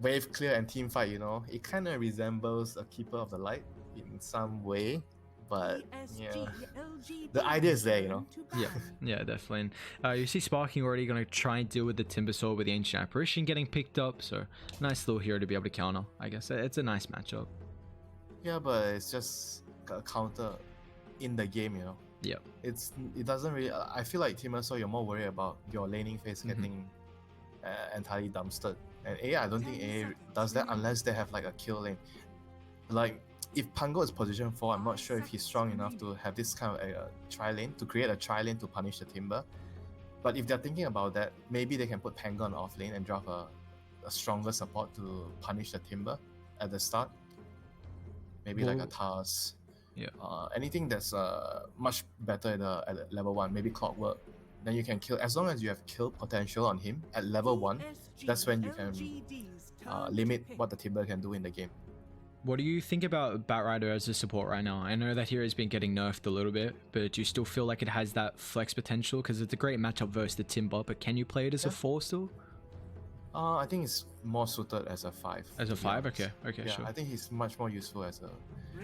wave clear and team fight, you know, it kind of resembles a Keeper of the Light in some way, but yeah, the idea is there, you know. Yeah, definitely. And, you see Sparking already going to try and deal with the Timber Sword with the Ancient Apparition getting picked up, so nice little hero to be able to counter. I guess it's a nice matchup. Yeah, but it's just a counter in the game, you know. Yeah. It doesn't really. I feel like Timber Sword, you're more worried about your laning phase getting entirely dumpstered. And A, I don't think A does that unless they have like a kill lane. Like, if Pango is position 4, I'm not sure if he's strong enough to have this kind of a tri-lane, to create a tri-lane to punish the Timber. But if they're thinking about that, maybe they can put Pango on off lane and drop a stronger support to punish the Timber at the start. Maybe like a Tars. Yeah. Anything that's much better at level 1, maybe Clockwork. Then you can kill, as long as you have kill potential on him at level 1, that's when you can limit what the Timber can do in the game. What do you think about Batrider as a support right now? I know that hero's been getting nerfed a little bit, but do you still feel like it has that flex potential? Because it's a great matchup versus the Timber, but can you play it as a 4 still? I think it's more suited as a 5. As a 5? Okay, yeah, sure. I think he's much more useful as a...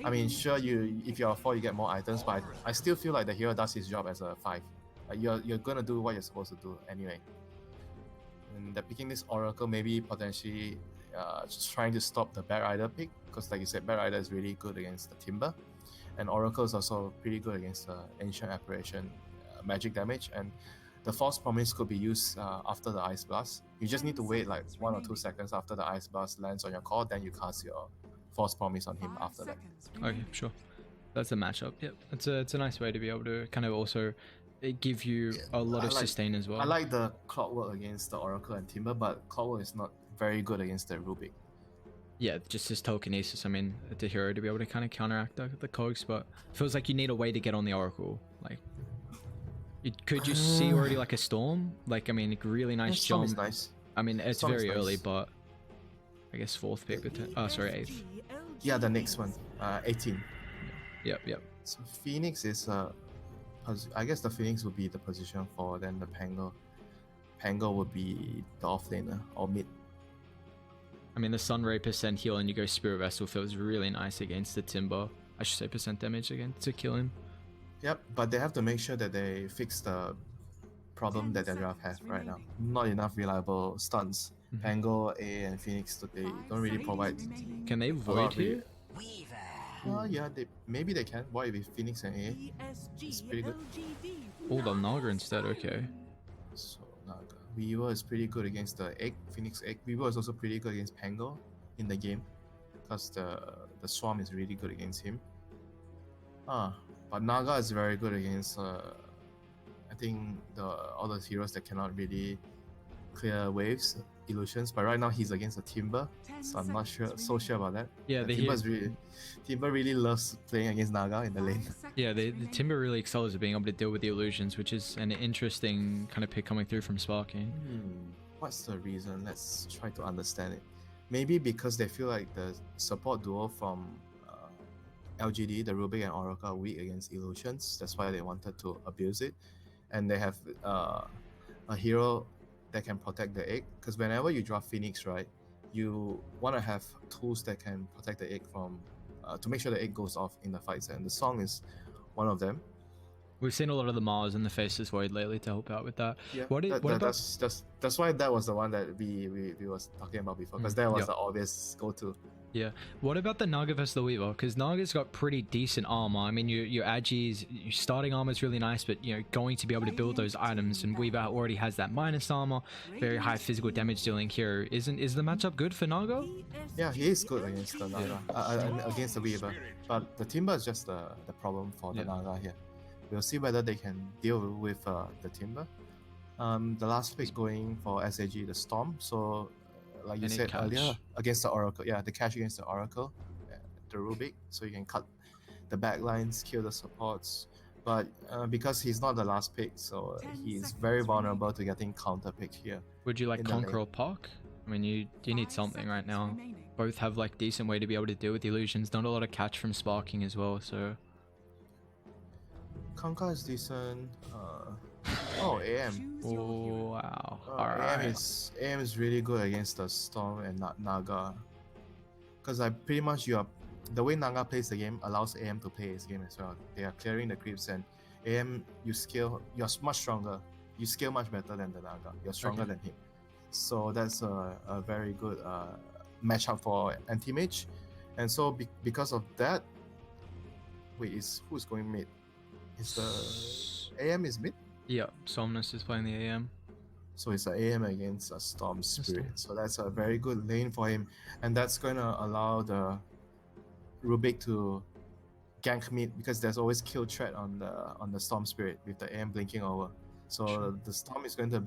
I mean, sure, if you're a 4, you get more items, but I still feel like the hero does his job as a 5. Like you're gonna do what you're supposed to do anyway. And they're picking this Oracle, maybe potentially just trying to stop the Batrider pick, because like you said, Batrider is really good against the Timber, and Oracle is also pretty good against the Ancient Apparition magic damage, and the False Promise could be used after the Ice Blast. You just need to wait like 1 or 2 seconds after the Ice Blast lands on your core, then you cast your False Promise on him after that. Okay, sure. That's a matchup. Yep, it's a nice way to be able to kind of also give you a lot of sustain as well. I like the Clockwork against the Oracle and Timber, but Clockwork is not very good against the Rubik. Yeah, just his telekinesis. I mean, the hero to be able to kind of counteract the cogs, but feels like you need a way to get on the Oracle. Like, could you see already like a Storm? Like, I mean, really nice Storm jump. is nice. I mean, it's very early, but I guess 4th pick. Sorry, 8th. Yeah, the next one, 18. Yep. So Phoenix is I guess the Phoenix would be the position 4, then the Pango. Pango would be the off laner or mid. I mean, the Sunray % heal and you go Spirit Vessel feels really nice against the Timber. I should say % damage again to kill him. Yep, but they have to make sure that they fix the problem that their draft has right now. Not enough reliable stuns. Pango, A, and Phoenix, they don't really provide. Can they Void here? Yeah, maybe they can. What if Phoenix and A? It's pretty good. Oh, the Naga instead, okay. So Naga. Weaver is pretty good against the Egg, Phoenix Egg. Weaver is also pretty good against Pango in the game, because the Swarm is really good against him. But Naga is very good against I think all the heroes that cannot really clear waves, illusions. But right now he's against the Timber, so I'm not so sure about that. Yeah, Timber really loves playing against Naga in the lane. Yeah, the Timber really excels at being able to deal with the illusions, which is an interesting kind of pick coming through from Sparking. What's the reason? Let's try to understand it. Maybe because they feel like the support duo from LGD, the Rubik and Oracle, are weak against illusions. That's why they wanted to abuse it. And they have a hero that can protect the egg, because whenever you draw Phoenix, right, you want to have tools that can protect the egg from to make sure the egg goes off in the fights, and the song is one of them. We've seen a lot of the Mars and the Faceless Void lately to help out with that. Yeah, that's why that was the one that we was talking about before, because that was the obvious go-to. Yeah. What about the Naga versus the Weaver? Because Naga's got pretty decent armor. I mean, your Agi's your starting armor is really nice, but you know, going to be able to build those items, and Weaver already has that minus armor, very high physical damage dealing hero. Is the matchup good for Naga? Yeah, he is good against the Naga, against the Weaver. But the Timber is just the problem for the Naga here. We'll see whether they can deal with the Timber. The last pick going for SAG, the Storm. So, like you said earlier, against the Oracle. Yeah, the cash against the Oracle, the Rubik. So you can cut the backlines, kill the supports. But because he's not the last pick, so he's very vulnerable to getting counter picked here. Would you like Conquer or Park? I mean, you need something right now. Both have like decent way to be able to deal with the illusions. Not a lot of catch from Sparking as well, so... Conquer is decent. AM. Wow. AM is really good against the Storm and Naga. Because I pretty much the way Naga plays the game allows AM to play his game as well. They are clearing the creeps, and AM you're much stronger. You scale much better than the Naga. You're stronger than him. So that's a very good matchup for anti-mage. And so because of that, who's going mid? Is the AM is mid? Yeah, Somnus is playing the AM. So it's an AM against a Storm Spirit. So that's a very good lane for him. And that's going to allow the Rubik to gank mid, because there's always kill threat on the Storm Spirit with the AM blinking over. So the Storm is going to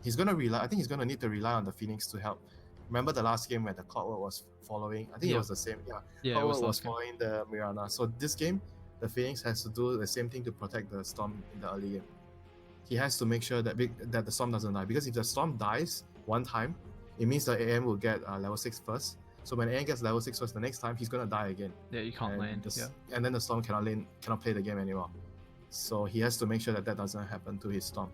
he's going to need to rely on the Phoenix to help. Remember the last game where the Clockwork was following? I think it was the same. Yeah, Clockwork was following the Mirana. So this game, the Phoenix has to do the same thing to protect the Storm in the early game. He has to make sure that the Storm doesn't die, because if the Storm dies one time, it means the AM will get level 6 first. So when AM gets level 6 first, the next time he's gonna die again. Yeah, you can't land. And then the Storm cannot play the game anymore. So he has to make sure that doesn't happen to his Storm.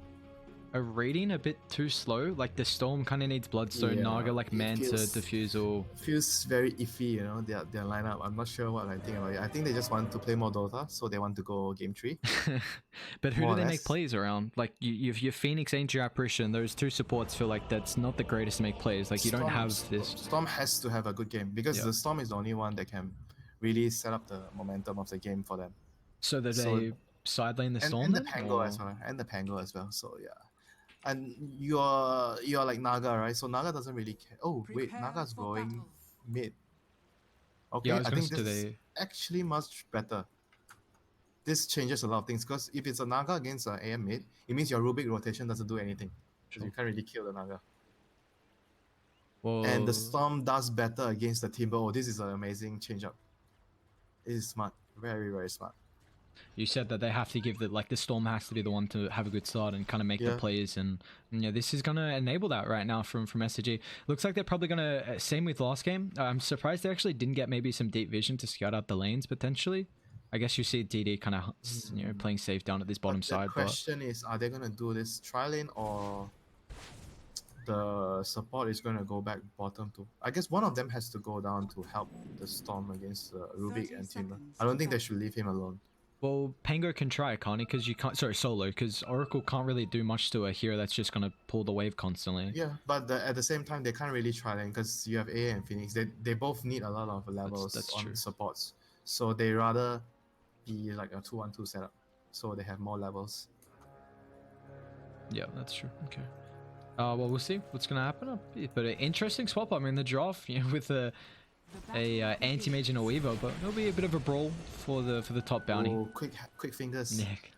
A reading a bit too slow, like the Storm kind of needs Bloodstone, Naga like Manta, Diffusal. Feels very iffy, their lineup. I'm not sure what I think about it. I think they just want to play more Dota, so they want to go game 3. But who do they make plays around? Like your Phoenix, Angel, Apparition, those two supports feel like that's not the greatest to make plays. Like you don't have this. Storm has to have a good game, because the Storm is the only one that can really set up the momentum of the game for them. So that they side lane the Storm and the Pango as well, So yeah. And you're like Naga, right? So Naga doesn't really care. Oh wait, Naga's going mid. Okay, yeah, I think this is actually much better. This changes a lot of things, because if it's a Naga against an AM mid, it means your Rubik rotation doesn't do anything. Because you can't really kill the Naga. Whoa. And the Storm does better against the Timber. Oh, this is an amazing change-up. It is smart. Very, very smart. You said that they have to give the Storm has to be the one to have a good start and kind of make the plays, and this is gonna enable that right now from SAG. Looks like they're probably gonna same with last game. I'm surprised they actually didn't get maybe some deep vision to scout out the lanes potentially. I guess you see DD kind of playing safe down at this bottom side. The question is, are they gonna do this tri-lane, or the support is gonna go back bottom too? I guess one of them has to go down to help the Storm against Rubik and Timber. I don't think they should leave him alone. Well, Pango can try, can't he? Because you can't. Sorry, solo. Because Oracle can't really do much to a hero that's just gonna pull the wave constantly. Yeah, but at the same time, they can't really try them, because you have A and Phoenix. They both need a lot of levels on true. Supports. So they rather be like a 2-1-2 setup, so they have more levels. Yeah, that's true. Okay. Well, we'll see what's gonna happen. But an interesting swap. I mean, the draft, with a anti-mage and a weaver, but it'll be a bit of a brawl for the top bounty. Oh, quick fingers. Nick.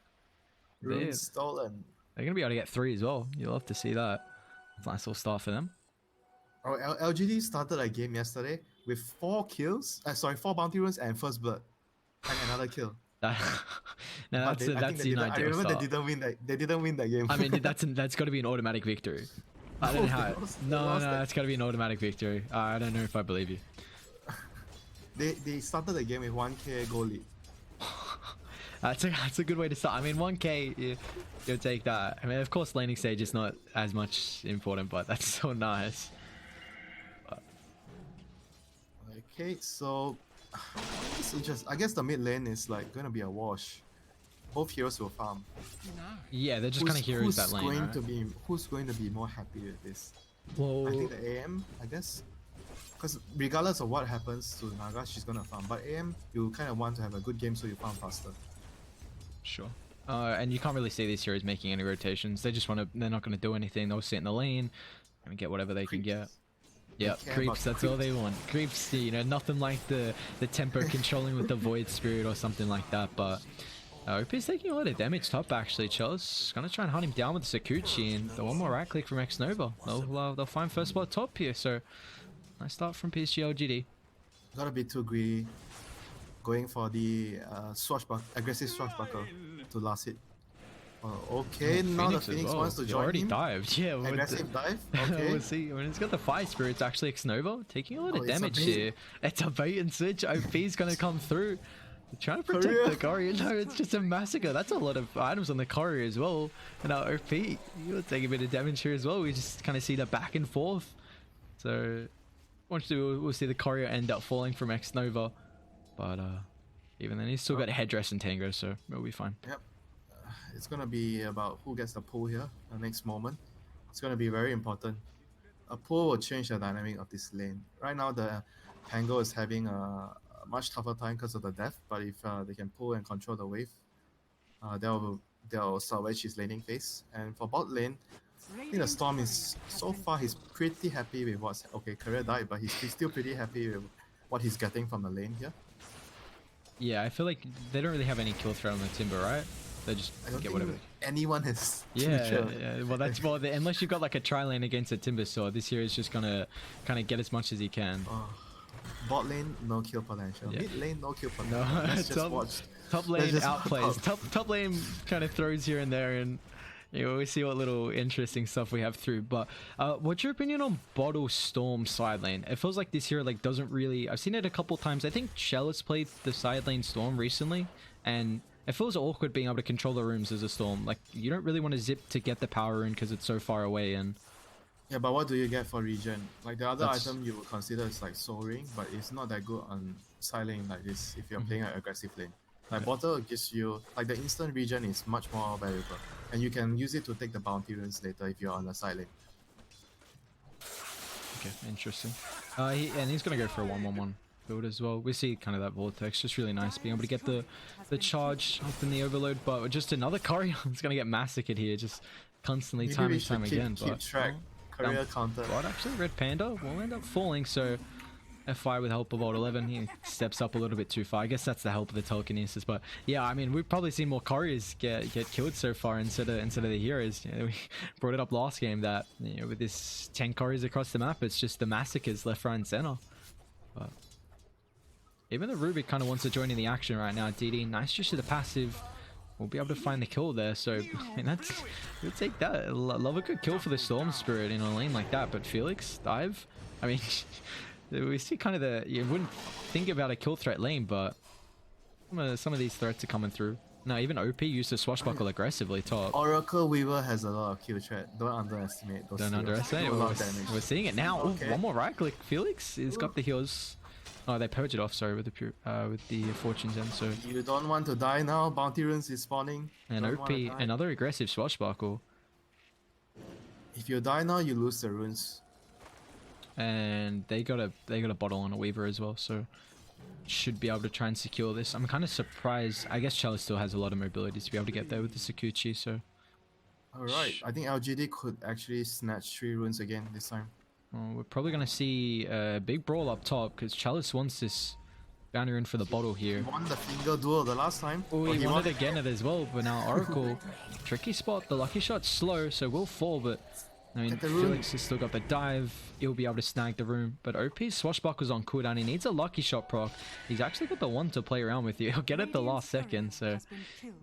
Rune stolen. They're gonna be able to get 3 as well. You'll have to see that. It's a nice little start for them. Oh, LGD started a game yesterday with 4 kills. 4 bounty runes and first blood, and another kill. Now that's the ideal I remember start. they didn't win that game. I mean, that's got to be an automatic victory. I don't know how. No, that's got to be an automatic victory. I don't know if I believe you. They started the game with 1k goal lead. That's a good way to start. I mean, 1k, you'll take that. I mean, of course, laning stage is not as much important, but that's so nice. Okay, so it's interesting. I guess the mid lane is like gonna be a wash. Both heroes will farm. Yeah, they're just kind of heroes that lane. Who's going to be more happy with this? Well, I think the AM, I guess. Because regardless of what happens to Naga, she's gonna farm. But AM, you kind of want to have a good game, so you farm faster. Sure. And you can't really see these heroes making any rotations. They just want to. They're not going to do anything. They'll sit in the lane and get whatever they can get. Yeah, creeps. That's all they want. Creeps. Nothing like the tempo controlling with the Void Spirit or something like that. But OP's taking a lot of damage top actually. Chell's gonna try and hunt him down with the Sakuchi, and the one more right click from X Nova. They'll find first spot top here. So nice start from PSG.LGD. Gotta be too greedy, going for the aggressive swashbuckle to last hit. Okay, now the Phoenix wants to join already him. Dived. Yeah, aggressive dive. Okay. We'll see. I mean, he's got the Fire Spirits actually. X Nova taking a lot of damage here. It's a bait and switch. OP's gonna come through. Trying to protect the courier. No, it's just a massacre. That's a lot of items on the courier as well. And our OP, you'll take a bit of damage here as well. We just kind of see the back and forth. So, we'll see the courier end up falling from X Nova. But even then, he's still got headdress and Tango, so we'll be fine. Yep. It's going to be about who gets the pull here the next moment. It's going to be very important. A pull will change the dynamic of this lane. Right now, the Tango is having a much tougher time because of the death, but if they can pull and control the wave, they'll salvage his laning phase. And for bot lane, I think the Storm is, so far, he's pretty happy with what's... Okay, career died, but he's still pretty happy with what he's getting from the lane here. Yeah, I feel like they don't really have any kill threat on the Timber, right? They just get whatever. Anyone has. Yeah. Well, that's more unless you've got like a tri lane against a Timber Sword. This here is just gonna kind of get as much as he can. Bot lane, no kill potential. Yeah. Mid lane, no kill potential. No, Let's just watch. Top lane outplays. Top lane kind of throws here and there, and you know, we see what little interesting stuff we have through. But what's your opinion on Bottle Storm side lane? It feels like this here like doesn't really... I've seen it a couple times. I think Chalice played the side lane Storm recently, and it feels awkward being able to control the rooms as a Storm. Like, you don't really want to zip to get the power in because it's so far away. And yeah, but what do you get for regen? Like, the other item you would consider is like Soul Ring, but it's not that good on side lane like this if you're playing an aggressive lane. Like, Bottle gives you... Like, the instant regen is much more valuable. And you can use it to take the bounty runes later if you're on the side lane. Okay, interesting. And he's going to go for a 1-1-1 build as well. We see kind of that vortex, just really nice being able to get the charge up in the overload, but just another courier is going to get massacred here, just constantly time and time again. Keep track. Courier counter. But actually, Red Panda will end up falling, so F5 with help of Alt 11, he steps up a little bit too far. I guess that's the help of the telekinesis, but yeah, I mean, we've probably seen more couriers get killed so far instead of the heroes. You know, we brought it up last game that, you know, with this 10 couriers across the map, it's just the massacres left, right, and center. But even the Ruby kind of wants to join in the action right now. DD, nice just to the passive. We'll be able to find the kill there, so I mean, we'll take that. Love a good kill for the Storm Spirit in a lane like that, but Felix dive. I mean, we see kind of you wouldn't think about a kill threat lane, but some of these threats are coming through. No, even OP used to swashbuckle aggressively top. Oracle Weaver has a lot of kill threat. Don't underestimate those. Don't underestimate. We're seeing it now. Okay. Ooh, one more right click. Felix has got the heals. Oh, they purge it off. Sorry, with the Fortune Gem. So you don't want to die now. Bounty runes is spawning. And OP, another aggressive swashbuckle. If you die now, you lose the runes. And they got a bottle on a Weaver as well, so should be able to try and secure this. I'm kind of surprised. I guess Chalice still has a lot of mobility to be able to get there with the Sakuchi, so... Alright, I think LGD could actually snatch 3 runes again this time. Well, we're probably going to see a big brawl up top, because Chalice wants this bounty rune for the bottle here. He won the finger duel the last time. Oh, he won it again as well, but now Oracle, tricky spot. The lucky shot's slow, so will fall, but... I mean, Felix has still got the dive. He'll be able to snag the room. But OP's swashbuckle's on cooldown. He needs a lucky shot proc. He's actually got the one to play around with you. He'll get it the last second, so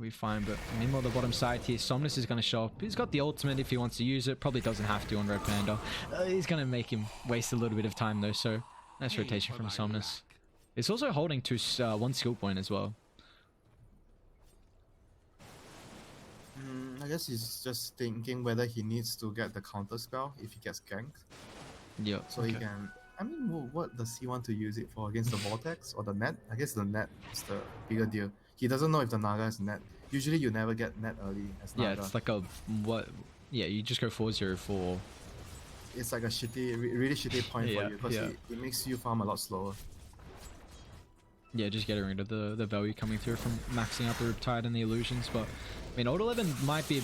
we're fine. But meanwhile, the bottom side here, Somnus is going to show up. He's got the ultimate if he wants to use it. Probably doesn't have to on Red Panda. He's going to make him waste a little bit of time though, so nice rotation from Somnus. It's also holding to one skill point as well. I guess he's just thinking whether he needs to get the counter spell if he gets ganked. Yeah. So he can... I mean, what does he want to use it for? Against the Vortex or the net? I guess the net is the bigger deal. He doesn't know if the Naga is net. Usually you never get net early as Naga. Yeah, it's like a... what? Yeah, you just go 4-0-4. It's like a shitty, really shitty point for you because it makes you farm a lot slower. Yeah, just getting rid of the value coming through from maxing out the Riptide and the illusions, but I mean, Alt 11 might be a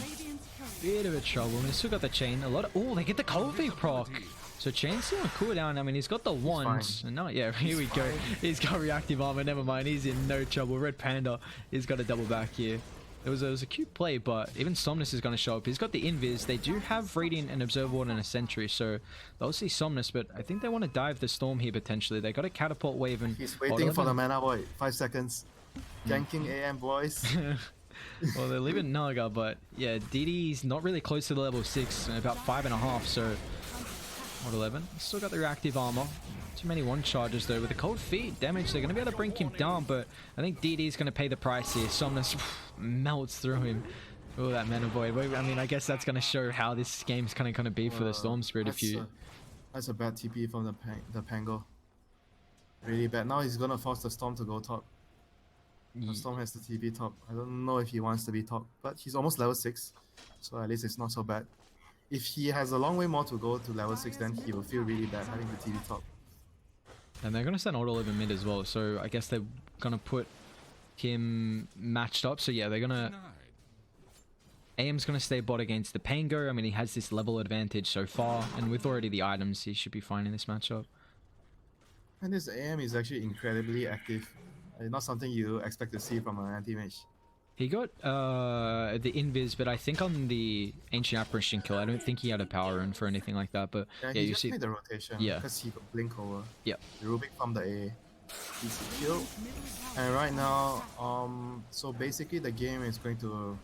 bit of a trouble. I mean, he's still got the chain. Oh, they get the Kofi proc. So chain's still on cooldown. I mean, he's got the wand. And now, yeah, here we go. He's got reactive armor. Never mind. He's in no trouble. Red Panda, he's got a double back here. It was a cute play, but even Somnus is going to show up. He's got the Invis. They do have Radiant and Observer Ward and a Sentry, so they'll see Somnus, but I think they want to dive the Storm here potentially. They got a Catapult Wave and... He's waiting for the mana void. 5 seconds. Ganking AM, boys. Well, they're leaving Naga, but yeah, DD's not really close to the level 6, about 5.5, so What 11? Still got the reactive armor. Too many one charges though. With the cold feet damage, they're going to be able to bring him down, but I think DD is going to pay the price here. Somnus melts through him. Oh, that mana void. I mean, I guess that's going to show how this game's kind of going to be for the Storm Spirit. That's a bad TP from the Pango. Really bad. Now he's going to force the Storm to go top. The Storm has the TP top. I don't know if he wants to be top, but he's almost level 6, so at least it's not so bad. If he has a long way more to go to level 6, then he will feel really bad having the TP top. And they're going to send auto 11 mid as well, so I guess they're going to put him matched up. So yeah, they're going to... AM's going to stay bot against the Pango. I mean, he has this level advantage so far, and with already the items, he should be fine in this matchup. And this AM is actually incredibly active. Not something you expect to see from an anti-mage. He got the invis, but I think on the Ancient Apparition kill, I don't think he had a power rune for anything like that. But yeah, you see the rotation. Yeah, because he got blink over. Yep. Rubik from the A. He's killed. And right now, so basically the game is going to,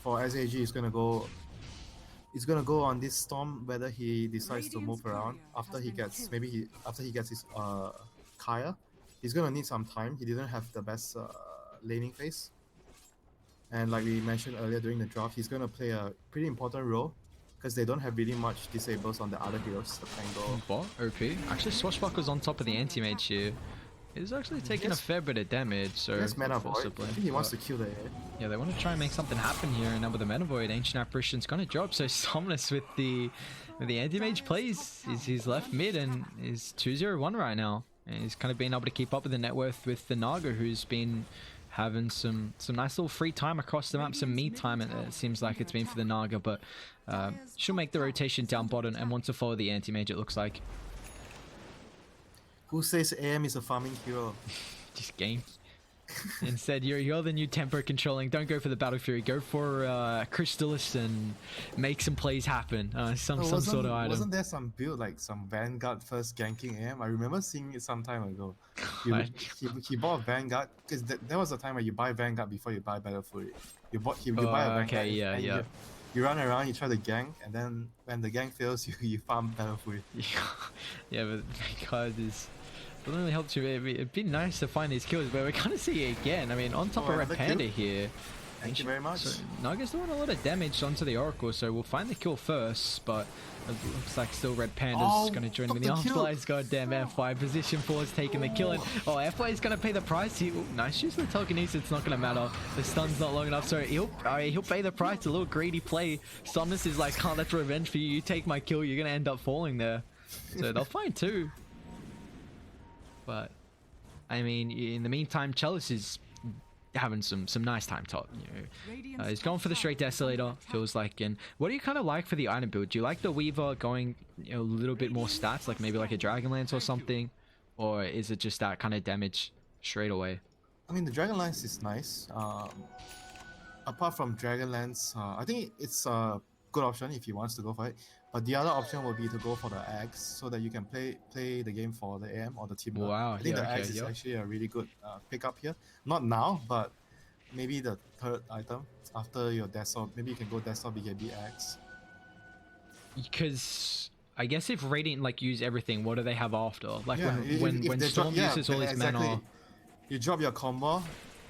for SAG, is going to go. It's gonna go on this Storm whether he decides to move around after he gets after he gets his Kaya. He's gonna need some time. He didn't have the best laning phase. And like we mentioned earlier during the draft, he's going to play a pretty important role because they don't have really much disables on the other heroes. The Pango. Bot? OP? Actually, Swashbuckle's on top of the anti-mage here. He's actually taking a fair bit of damage, so... Yes, Mana Void. I think he wants to kill the A. Yeah, they want to try and make something happen here, and now with the Mana Void, Ancient Apparition's going to drop, so Somnus with the anti-mage plays. He's left mid and is 2-0-1 right now. And he's kind of been able to keep up with the net worth with the Naga, who's been having some nice little free time across the map, some me time it seems like it's been for the Naga, but she'll make the rotation down bottom and want to follow the anti-mage, it looks like. Who says AM is a farming hero? Just gank. Instead, you're the new tempo controlling. Don't go for the Battle Fury. Go for Crystallis and make some plays happen. Some sort of item. Wasn't there some build like some Vanguard first ganking AM? I remember seeing it some time ago. He bought Vanguard because there was a time where you buy Vanguard before you buy Battle Fury. You buy a Vanguard. Okay, yeah. You run around, you try to gank, and then when the gank fails, you farm Battle Fury. Yeah, but Vanguard is. It really helps you. It'd be nice to find these kills, but we kind of see it again. I mean, on top of Red Panda here. Thank you very much. So Naga's doing a lot of damage onto the Oracle, so we'll find the kill first, but it looks like still Red Panda's going to join him in the afterlife. Goddamn FY position 4 is taking the kill, and FY is going to pay the price here. Ooh, nice use of the telekinesis. It's not going to matter. The stun's not long enough, so he'll pay the price. A little greedy play. Somnus is like, can't let revenge for you. You take my kill, you're going to end up falling there. So they'll find two. But I mean, in the meantime, Chalice is having some nice time top. You know, he's going for the straight Desolator, feels like. And what do you kind of like for the item build? Do you like the Weaver going a little bit more stats, like maybe like a Dragonlance or something, or is it just that kind of damage straight away? I mean, the Dragonlance is nice. Apart from Dragonlance, I think it's a good option if he wants to go for it. But the other option will be to go for the Axe so that you can play the game for the AM or the team. Wow, I think the Axe is actually a really good pickup here. Not now, but maybe the third item after your desktop. Maybe you can go desktop BKB Axe. Because I guess if Radiant like use everything, what do they have after? Like yeah, when Storm uses all his mana. You drop your combo,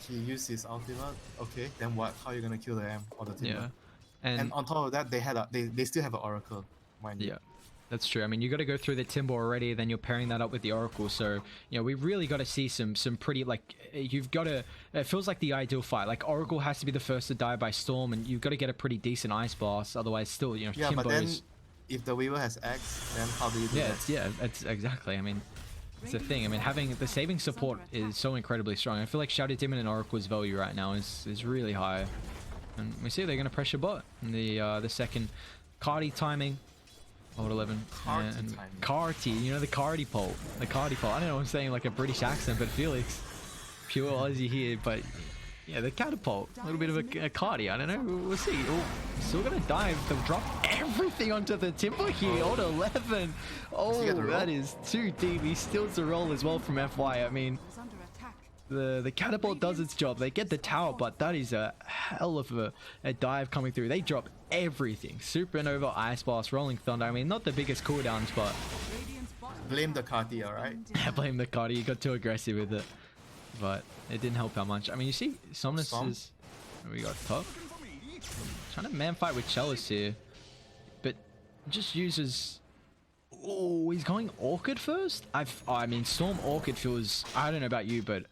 he uses his ultimate. Okay, then what? How are you gonna kill the AM or the team? Yeah. And on top of that, they still have an Oracle, mind you. Yeah, that's true. I mean, you got to go through the Timber already, then you're pairing that up with the Oracle. So, you know, we really got to see some pretty, like, you've got to, it feels like the ideal fight. Like, Oracle has to be the first to die by Storm, and you've got to get a pretty decent Ice Blast. Otherwise, still, you know, yeah, Timber but then if the Weaver has X, then how do you do that? Yeah, that's exactly. I mean, it's the thing. I mean, having the saving support is so incredibly strong. I feel like Shadow Demon and Oracle's value right now is really high. And we see they're going to pressure bot in the second Cardi timing. Old 11. And Carty, you know, the Cardi pole. The Cardi pole. I don't know, I'm saying like a British accent, but Felix, pure Aussie here. But yeah, the catapult. A little bit of a Cardi. I don't know. We'll see. Oh, still going to dive. They'll drop everything onto the Timber here. Old 11. Oh, that is too deep. He still to roll as well from FY. I mean, The catapult does its job. They get the tower, but that is a hell of a dive coming through. They drop everything. Supernova, Ice Blast, Rolling Thunder. I mean, not the biggest cooldowns, but... Blame the Carti, alright? I blame the Cardi. You got too aggressive with it. But it didn't help that much. I mean, you see, Somnus is... We got top. Trying to man fight with Chalice here. But just uses... Oh, he's going Orchid first? I mean, Storm Orchid feels... I don't know about you, but...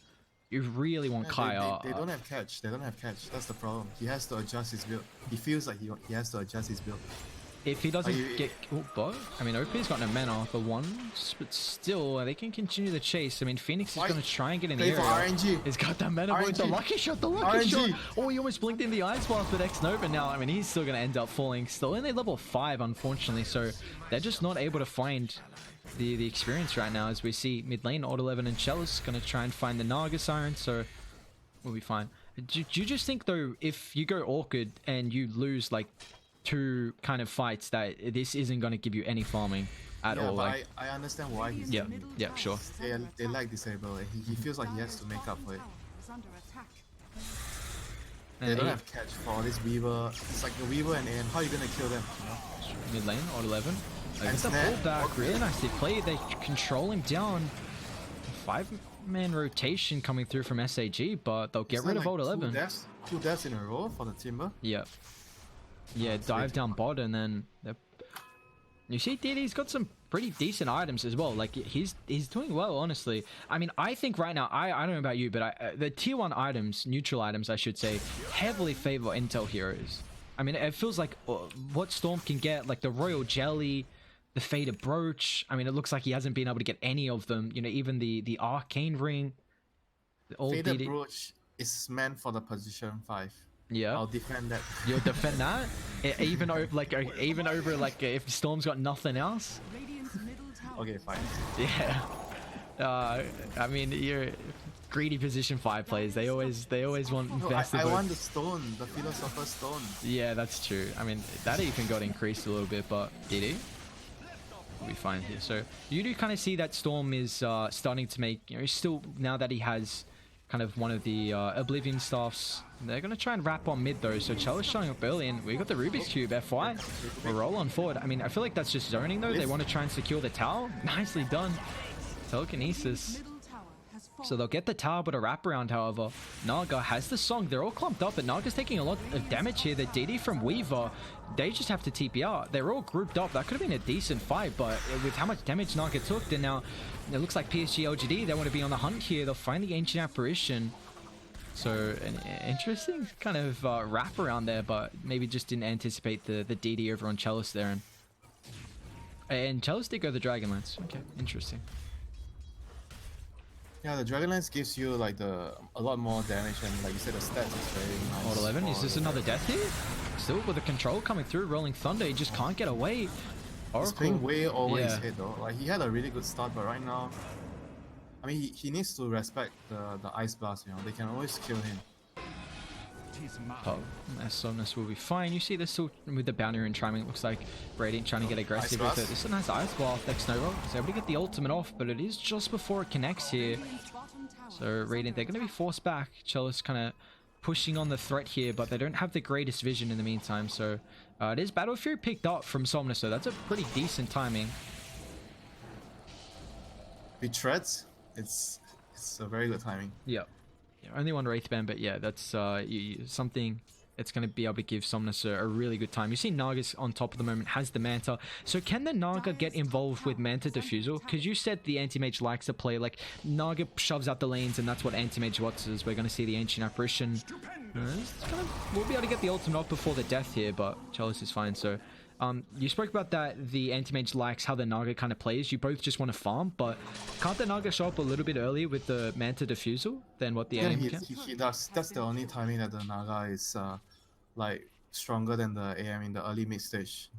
You really want Kaya. They don't have catch. They don't have catch. That's the problem. He has to adjust his build. He feels like he has to adjust his build. If he doesn't get... Oh, but... I mean, OP's got no mana for once, but still, they can continue the chase. I mean, Phoenix is going to try and get in the area. RNG. He's got that mana with the lucky shot, the lucky shot. Oh, he almost blinked in the Ice Blast with X Nova now. I mean, he's still going to end up falling. Still only level 5, unfortunately, so they're just not able to find the experience right now, as we see mid lane, Odd 11 and Chalice going to try and find the Naga Siren, so we'll be fine. Do you just think, though, if you go Orchid and you lose, like, 2 kind of fights, that this isn't going to give you any farming at all? But I understand why he's yeah, sure. They like disable. He feels like he has to make up for it. They don't have catch for this Weaver. It's like the Weaver and AM. How are you going to kill them? You know? Mid lane, Odd 11. It's a pullback, really nicely played. They control him down. 5-man rotation coming through from SAG, but they'll get rid of Old 11. Two deaths in a row for the Timber. Yeah. Yeah, dive down bot, and then you see DD's got some pretty decent items as well. Like, he's doing well, honestly. I mean, I think right now, I don't know about you, but the tier 1 items, neutral items, I should say, heavily favor Intel heroes. I mean, it feels like what Storm can get, like the Royal Jelly, the Faded Brooch. I mean, it looks like he hasn't been able to get any of them. You know, even the Arcane Ring. Faded Brooch is meant for the position 5. Yeah, I'll defend that. You'll defend that, even over like if Storm's got nothing else. Okay, fine. Yeah. I mean, you're greedy position 5 players. They always want best. I want the stone, the Philosopher's Stone. Yeah, that's true. I mean, that even got increased a little bit, but did he? We'll be fine here. So you do kind of see that Storm is starting to make, you know, still, now that he has kind of one of the Oblivion staffs, they're going to try and wrap on mid though. So Chalice showing up early, and we got the Rubik's Cube FY. We'll roll on forward. I mean, I feel like that's just zoning though. They want to try and secure the tower. Nicely done. Telekinesis. So they'll get the tower, but a wraparound, however. Naga has the song. They're all clumped up, but Naga's taking a lot of damage here. The DD from Weaver, they just have to TP out. They're all grouped up. That could have been a decent fight, but with how much damage Naga took, then now it looks like PSG.LGD, they want to be on the hunt here. They'll find the Ancient Apparition. So an interesting kind of wraparound there, but maybe just didn't anticipate the DD over on Chalice there. And Chalice did go the Dragonlance. Okay, interesting. Yeah, the Dragonlance gives you like a lot more damage, and like you said, the stats is very nice. Odd 11, is this another death here? Still with the control coming through, Rolling Thunder, he just can't get away. Oracle. He's playing way over his head though. Like, he had a really good start, but right now, I mean, he needs to respect the Ice Blast, you know, they can always kill him. Oh, Somnus will be fine. You see this still with the bounty and timing. It looks like Radiant trying to get aggressive with it. This is a nice Ice Blast. X Nova is able to get the ultimate off, but it is just before it connects here. So Radiant, they're going to be forced back. Chalice kind of pushing on the threat here, but they don't have the greatest vision in the meantime. So it is Battle Fury picked up from Somnus, so that's a pretty decent timing. With threats, it's a very good timing. Yeah. Only one Wraithband, but yeah, that's something that's going to be able to give Somnus a really good time. You see Naga's on top of the moment, has the Manta. So can the Naga get involved with Manta Diffusal? Because you said the Anti-Mage likes to play, like, Naga shoves out the lanes, and that's what Anti-Mage wants, is we're going to see the Ancient Apparition. We'll be able to get the ultimate off before the death here, but Chalice is fine, so... you spoke about that the Anti-Mage likes how the Naga kind of plays. You both just want to farm, but can't the Naga show up a little bit earlier with the Manta Diffusal than what the AM can? He does. That's the only timing that the Naga is like stronger than the AM in the early mid stage.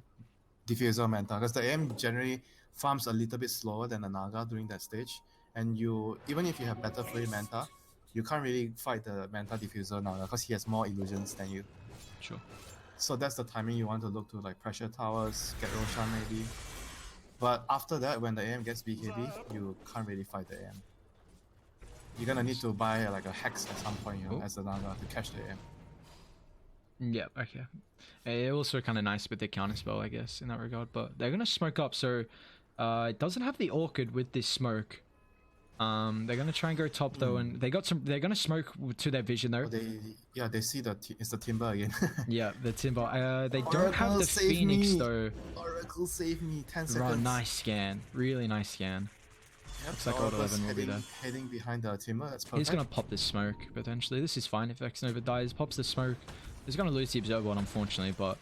Diffuser Manta, because the AM generally farms a little bit slower than the Naga during that stage, and you, even if you have better free Manta, you can't really fight the Manta Diffuser Naga because he has more illusions than you. Sure. So that's the timing you want to look to, like pressure towers, get Roshan maybe. But after that, when the AM gets BKB, you can't really fight the AM. you're gonna need to buy like a hex at some point, you know, as a Naga to catch the AM. Yeah, okay. It also kind of nice with the counter spell, I guess, in that regard. But they're gonna smoke up, so it doesn't have the Orchid with this smoke. They're gonna try and go top though, and they got some. They're gonna smoke to their vision though. Oh, they see it's the Timber again. Yeah, the Timber. They don't Oracle, have the Phoenix me. though. Oracle save me, 10 seconds. Right, nice scan, really nice scan. Yep, Looks like Old 11 will be there. Heading behind the Timber, that's perfect. He's gonna pop this smoke potentially. This is fine if Xnova dies, pops the smoke. He's gonna lose the Observer one, unfortunately, but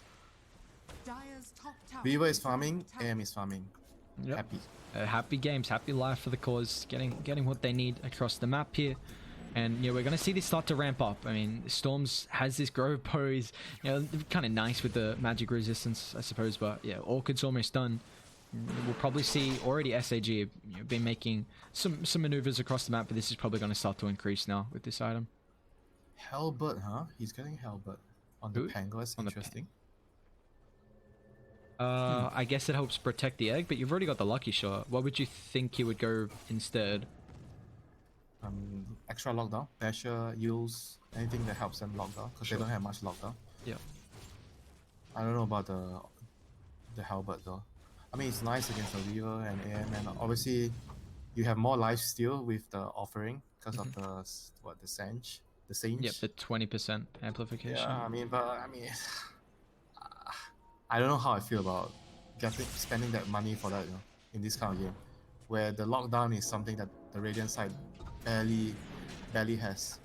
Weaver is farming, AM is farming. yep. Happy. Happy games, happy life for the cause, getting what they need across the map here. And yeah, we're gonna see this start to ramp up. I mean, Storms has this Grove pose, you know, kind of nice with the magic resistance, I suppose. But yeah, Orchid's almost done. We'll probably see already SAG, you know, been making some maneuvers across the map, but this is probably going to start to increase now with this item. Halberd, huh? He's getting Halberd on the Pango. That's interesting. I guess it helps protect the egg, but you've already got the lucky shot. What would you think he would go instead? Extra lockdown, Basher, Yules, anything that helps them lockdown, because they don't have much lockdown. Yeah. I don't know about the Halberd though. I mean, it's nice against the Weaver and AM, and obviously you have more life steal with the offering because of the Sange, the Sange. Yep, the 20% amplification. Yeah, I mean, I don't know how I feel about spending that money for that, you know, in this kind of game, where the lockdown is something that the Radiant side barely has.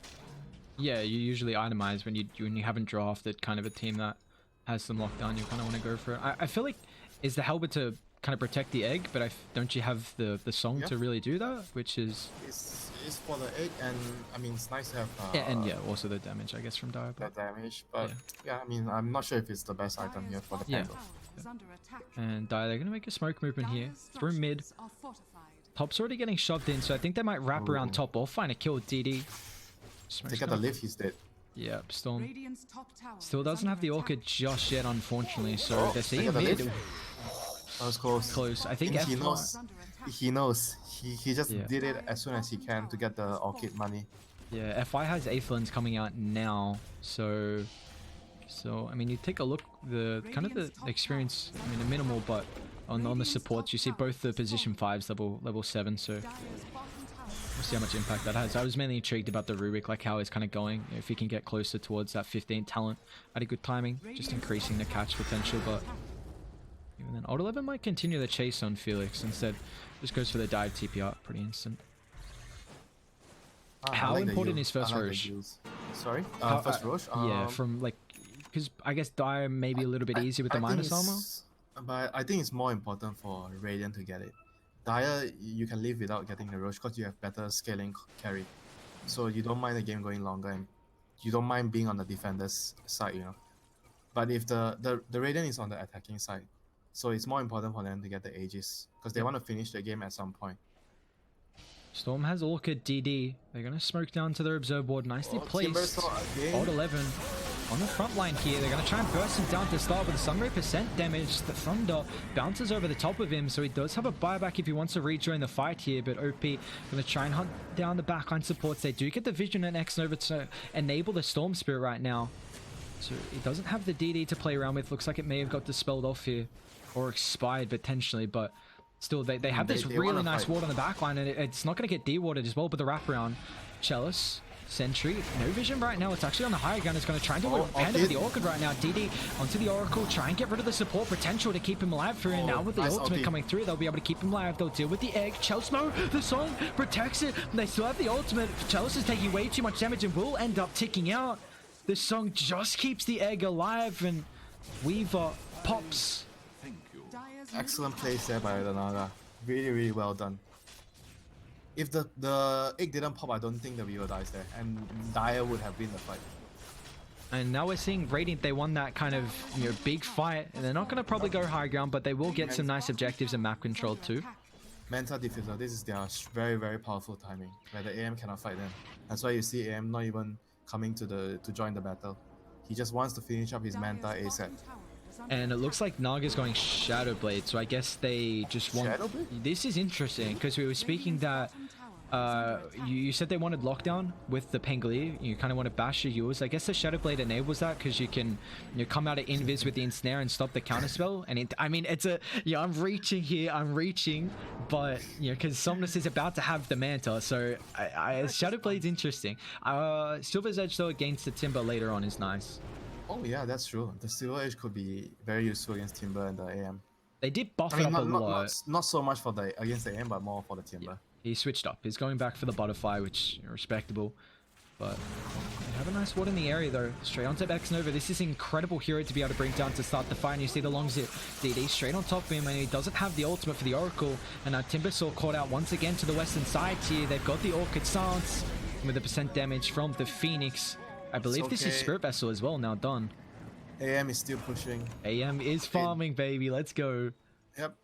Yeah, you usually itemize when you haven't drafted kind of a team that has some lockdown. You kind of want to go for it. I feel like is the Halberd to kind of protect the egg, but don't you have the song to really do that? Which is it's for the egg, and I mean it's nice to have. And also the damage, I guess, from Dire. The damage, but yeah, I mean I'm not sure if it's the best item here for the Pango. And Dire, they're gonna make a smoke movement here through mid. Top's already getting shoved in, so I think they might wrap around top or find a kill with DD. They got the lift, he's dead. Yep, Storm still doesn't have the Orchid just yet, unfortunately, so they're seeing mid. That was close. Close. I think he knows. He knows. He just did it as soon as he can to get the Orchid money. Yeah, FI has Aethelins coming out now, so I mean, you take a look, the experience, I mean, minimal, but on the supports, you see both the position 5s level 7, so we'll see how much impact that has. I was mainly intrigued about the Rubik, like how it's kind of going. If he can get closer towards that 15 talent at a good timing, just increasing the catch potential. But even then, Old 11 might continue the chase on Felix instead. Just goes for the dive TP out, pretty instant. How like important is first Roche? Sorry, first Roche. Yeah, from like, because I guess Dire may be a little bit easier with the minus armor. But I think it's more important for Radiant to get it. Dire, you can live without getting the Roche because you have better scaling carry. So you don't mind the game going longer and you don't mind being on the defender's side, you know. But if the Radiant is on the attacking side, so it's more important for them to get the Aegis because they want to finish the game at some point. Storm has Orchid DD. They're going to smoke down to their observe board. Nicely placed. Old 11 on the front line here. They're going to try and burst him down to start with some percent damage. The Thunder bounces over the top of him, so he does have a buyback if he wants to rejoin the fight here. But OP going to try and hunt down the backline supports. They do get the Vision and Xnova to enable the Storm Spirit right now. So he doesn't have the DD to play around with. Looks like it may have got dispelled off here. Or expired potentially, but still they have this really nice ward on the backline, and it's not going to get de-warded as well. But the wraparound, Chalice, Sentry, no vision right now. It's actually on the higher ground. It's going to try and do it with the Orchid right now. DD onto the Oracle, try and get rid of the support potential to keep him alive for him. Now with the ultimate coming through, they'll be able to keep him alive. They'll deal with the egg. Chalice, no, the song protects it. They still have the ultimate. Chalice is taking way too much damage and will end up ticking out. The song just keeps the egg alive, and Weaver pops. Excellent place there by the Naga. Really, really well done. If the egg didn't pop, I don't think the Weaver dies there, and Dire would have been the fight. And now we're seeing Radiant, they won that kind of, you know, big fight, and they're not going to probably go high ground, but they will get some nice objectives and map control too. Mental Diffuser, this is their very, very powerful timing, where the AM cannot fight them. That's why you see AM not even coming to join the battle. He just wants to finish up his Manta ASAP. And it looks like Naga's going Shadow Blade, so I guess they just want... Shadow Blade? This is interesting, because we were speaking that You said they wanted lockdown with the Pengli. You kind of want to bash your yours. I guess the Shadow Blade enables that because you can come out of invis with the ensnare and stop the counterspell. And I mean, it's a I'm reaching here. I'm reaching, but because Somnus is about to have the Manta, so Shadow Blade's interesting. Silver's Edge though against the Timber later on is nice. Oh yeah, that's true. The Silver Edge could be very useful against Timber and the AM. They did buff it up a lot. Not so much for the against the AM, but more for the Timber. Yeah. He switched up. He's going back for the Butterfly, which respectable. But they have a nice ward in the area though. Straight onto X-Nova. This is an incredible hero to be able to bring down to start the fight. And you see the long zip. DD straight on top of him, and he doesn't have the ultimate for the Oracle. And now Timbersaw caught out once again to the western side here. They've got the Orchid Silence with the percent damage from the Phoenix. I believe this is Spirit Vessel as well now done. AM is still pushing. AM is farming, baby. Let's go. Yep.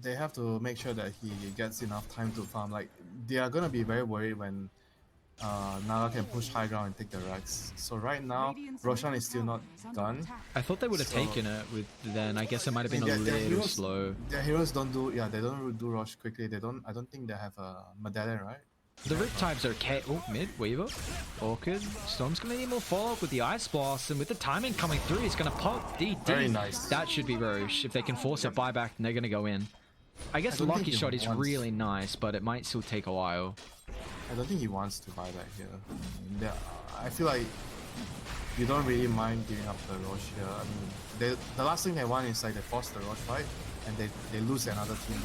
They have to make sure that he gets enough time to farm. Like, they are gonna be very worried when Naga can push high ground and take the Rex. So right now, Roshan is still not done. I thought they would have taken it with then. I guess it might have been a little slow. Their heroes don't do they don't do rush quickly. I don't think they have a medallion, right? The Riptides are okay. Oh, mid, Weaver, Orchid. Storm's gonna need more follow-up with the Ice Blast, and with the timing coming through, he's gonna pop DD. Very nice. That should be Roche. If they can force a buyback, then they're gonna go in. I guess Lucky Shot is really nice, but it might still take a while. I don't think he wants to buy that here. I feel like you don't really mind giving up the Roche here. I mean, the last thing they want is like they force the Roche fight, and they lose another team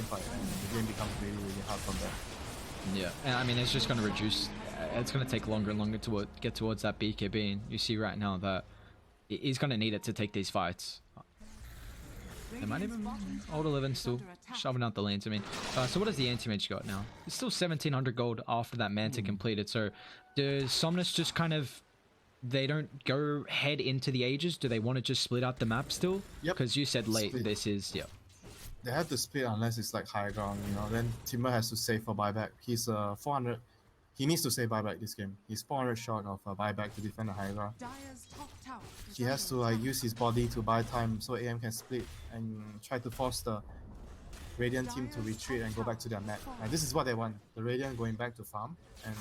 fight, and the game becomes really, really hard from there. Yeah, and I mean, it's just going to reduce. It's going to take longer and longer to get towards that BKB, and you see right now that he's going to need it to take these fights. They might even Old 11 still shoving out the lanes. I mean, so what does the anti-mage got now? It's still 1700 gold after that Manta completed. So does Somnus just kind of, they don't go head into the Ages? Do they want to just split out the map still? Yep. Because you said late. Split. This is They have to split unless it's like high ground, Then Timber has to save for buyback. He's 400. He needs to save buyback this game. He's 400 short of buyback to defend the high ground. He has to use his body to buy time so AM can split and try to force the Radiant team to retreat and go back to their map. And this is what they want. The Radiant going back to farm, and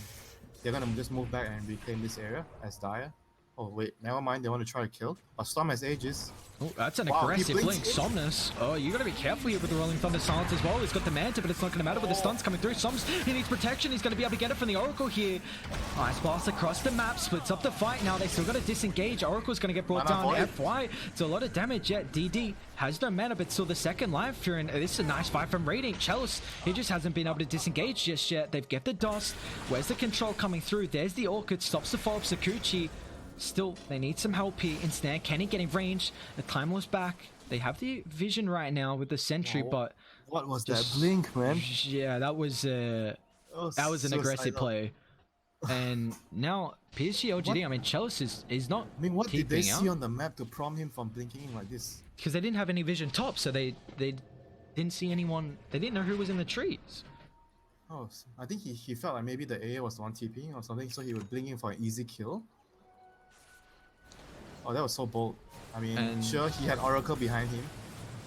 they're gonna just move back and reclaim this area as Dire. Oh wait, never mind, they want to try to kill. But Storm has Aegis. Oh, that's an aggressive blink. Somnus. Oh, you gotta be careful here with the Rolling Thunder Silence as well. He's got the Manta, but it's not gonna matter with the stuns coming through. Somnus, he needs protection. He's gonna be able to get it from the Oracle here. Ice Blast across the map, splits up the fight. Now they still gotta disengage. Oracle's gonna get brought down. FY, it's a lot of damage yet. DD has no mana, but still the second life here. And this is a nice fight from Radiant. Chalice, he just hasn't been able to disengage just yet. They've get the dust. Where's the control coming through? There's the Orchid, stops the follow-up. Sakuchi. Still, they need some help here. Ensnare, Kenny getting range. The Timeless back. They have the vision right now with the Sentry, but what was that blink, man? Yeah, that was an aggressive play. And now PSG.LGD, I mean, Chalice is not. I mean, what did they see out on the map to prompt him from blinking like this? Because they didn't have any vision top, so they didn't see anyone. They didn't know who was in the trees. Oh, I think he felt like maybe the AA was the one TPing or something, so he was blinking for an easy kill. Oh, that was so bold. I mean, sure, he had Oracle behind him.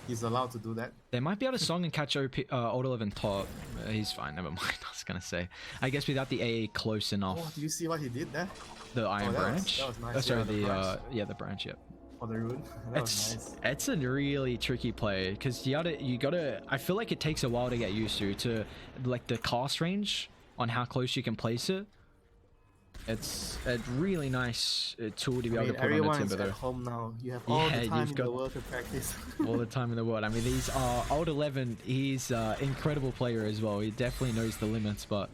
He's allowed to do that. They might be able to song and catch Old 11 top. He's fine, never mind. I was going to say. I guess without the AA close enough. Oh, do you see what he did there? The Iron Branch? That was nice. Oh, sorry, the branch, yep. For the rune. That was nice. It's a really tricky play because you gotta. I feel like it takes a while to get used to like the cast range on how close you can place it. It's a really nice tool to be able to put on a Timber. Everyone's at home now. You have all the time in the world to practice. All the time in the world. I mean, these are Old 11. He's an incredible player as well. He definitely knows the limits, but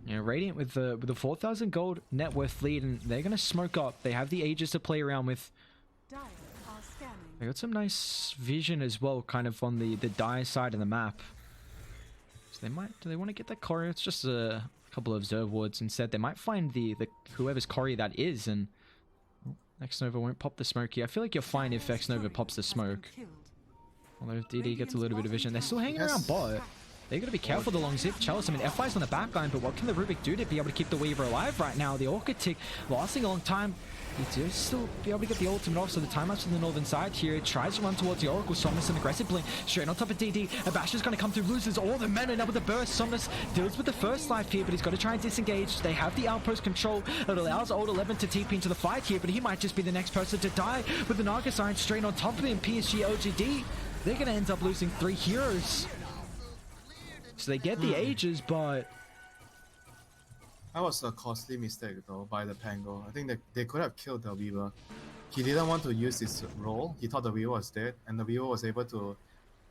Radiant with the 4,000 gold net worth lead, and they're gonna smoke up. They have the Aegis to play around with. They got some nice vision as well, kind of on the Dire side of the map. So do they want to get that Courier? It's just a couple of observe wards instead. They might find the whoever's Courier that is, and X-Nova won't pop the smoke here. I feel like you're fine if X-Nova pops the smoke. Although DD gets a little bit of vision. They're still hanging around bot. They gotta be careful the long zip. Chalice, I mean, FI's on the back line, but what can the Rubik do to be able to keep the Weaver alive right now? The Orchid tick lasting a long time. He does still be able to get the ultimate off, so the time lapse from the northern side here. Tries to run towards the Oracle. Somnus an aggressive blink straight on top of DD. Abasha's gonna come through, loses all the mana now with the burst. Somnus deals with the first life here, but he's got to try and disengage. They have the outpost control. It allows Old 11 to TP into the fight here, but he might just be the next person to die with the Naga Siren straight on top of him. PSG.LGD, they're gonna end up losing 3 heroes. So they get the ages, but That was a costly mistake though by the Pango. I think they could have killed the Weaver. He didn't want to use his role. He thought the Weaver was dead, and the Weaver was able to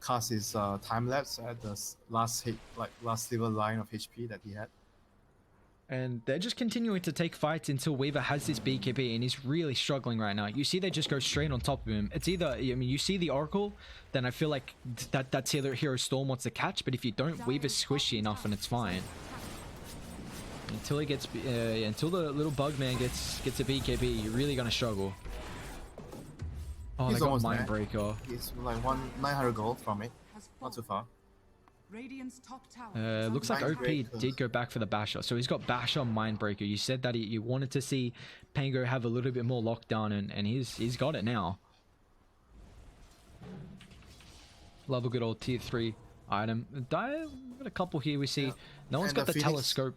cast his time lapse at the last silver line of HP that he had. and they're just continuing to take fights until Weaver has this BKB, and he's really struggling right now. You see they just go straight on top of him. It's either, I mean, you see the Oracle, then I feel like that's either Hero Storm wants to catch, but if you don't, Weaver's squishy enough and it's fine. Until he gets, until the little bug man gets a BKB, you're really gonna struggle. Oh, He's they got almost Mindbreaker. He's like 900 gold from it. Not too far. Looks like OP did go back for the Basher. So he's got Basher, Mindbreaker. You said that you wanted to see Pango have a little bit more lockdown, and he's got it now. Love a good old tier 3 item. Got a couple here we see. No one's got the telescope.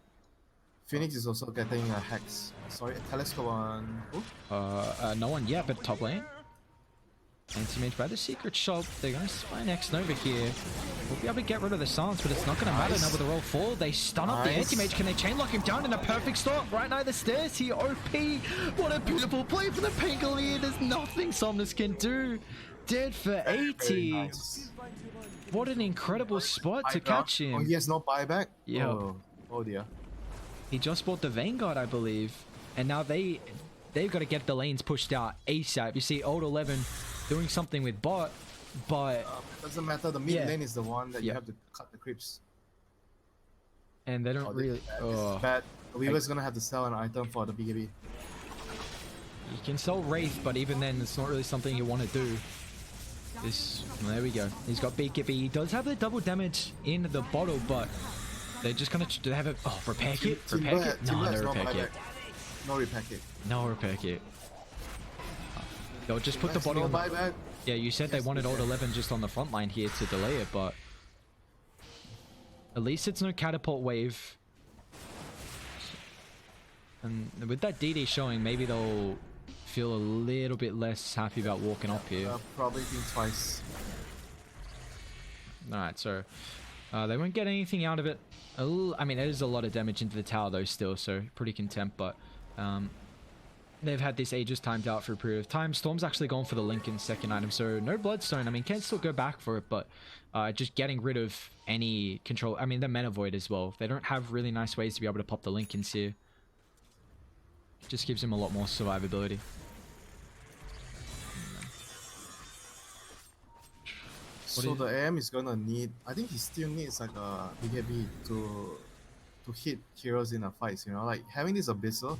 Phoenix is also getting a hex. Sorry, a telescope on who? No one yet, but top lane. Anti-mage by the secret shop. They're going to spy next over here. We'll be able to get rid of the silence, but it's not going to matter now with the roll fall. They stun up the anti-mage. Can they chain lock him down in a perfect spot? Right now the stairs here. OP. What a beautiful play for the Pangolier. There's nothing Somnus can do. Dead for 80. Nice. What an incredible spot to catch him. Oh, he has no buyback? Yeah. Oh dear. He just bought the Vanguard, I believe. And now they've got to get the lanes pushed out ASAP. You see Old 11 doing something with bot, but doesn't matter. The mid lane is the one that you have to cut the creeps. And they don't really. It's bad. The Weaver's gonna have to sell an item for the BKB. You can sell Wraith, but even then, it's not really something you want to do. There we go. He's got BKB. He does have the double damage in the bottle, but they're just gonna. Do they have a repair kit? Repair kit? No, no repair kit. No repair kit. No repair kit. They'll just put the body on the... Yeah, you said they wanted Old 11 just on the front line here to delay it, but at least it's no catapult wave. And with that DD showing, maybe they'll feel a little bit less happy about walking up here. Probably think twice. Alright, so they won't get anything out of it. I mean, there's a lot of damage into the tower though still, so pretty content, but they've had this ages timed out for a period of time. Storm's actually gone for the Lincoln second item, so no Bloodstone. I mean, can still go back for it, but just getting rid of any control. I mean, the Mana Void as well. They don't have really nice ways to be able to pop the Lincolns here. Just gives him a lot more survivability. So the AM is gonna need. I think he still needs like a BKB to hit heroes in a fight. You know, like having this Abyssal.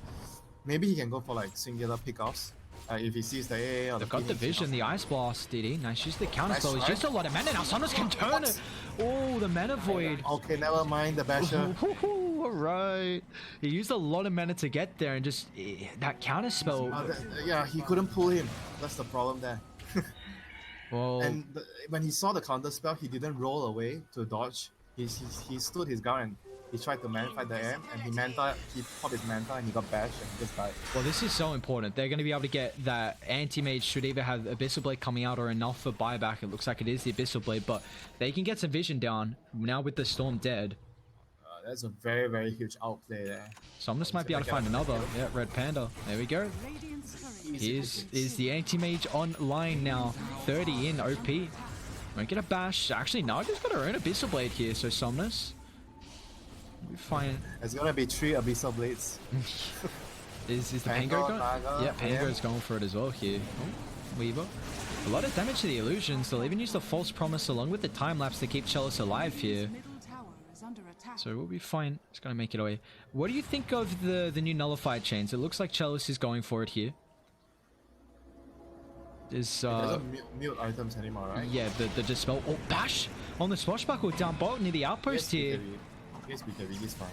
Maybe he can go for like singular pickoffs. If he sees the AA or they've got the vision, the Ice Blast, DD. Nice, use the counter spell. It's just a lot of mana now. Somnus can turn it. Oh, the Mana Void. Okay, never mind the Basher. Alright. He used a lot of mana to get there, and just that counter spell. Yeah, he couldn't pull him. That's the problem there. Well, and when he saw the counter spell, he didn't roll away to dodge. He stood his ground and he tried to fight the AM, and he popped his Manta and he got bashed and he just died. Well, this is so important. They're going to be able to get that anti-mage should either have Abyssal Blade coming out or enough for buyback. It looks like it is the Abyssal Blade, but they can get some vision down now with the Storm dead. That's a very, very huge outplay there. Somnus might be able to find another. Yeah, Red Panda. There we go. Is the anti-mage online now. 30 in OP. Won't get a bash. Actually, Naga's got her own Abyssal Blade here, so Somnus. We find it's gonna be 3 Abyssal Blades. is the Pango going? Yeah, Pango's going for it as well here. Oh, Weaver. A lot of damage to the illusions. They'll even use the false promise along with the time lapse to keep Chalice alive here. So we'll be fine. It's gonna make it away. What do you think of the new nullified chains? It looks like Chalice is going for it here. is He doesn't mute items anymore, right? yeah, the dispel. Oh, bash on the swashbuckle down bottom near the outpost here. Yes, BKB, he's fine.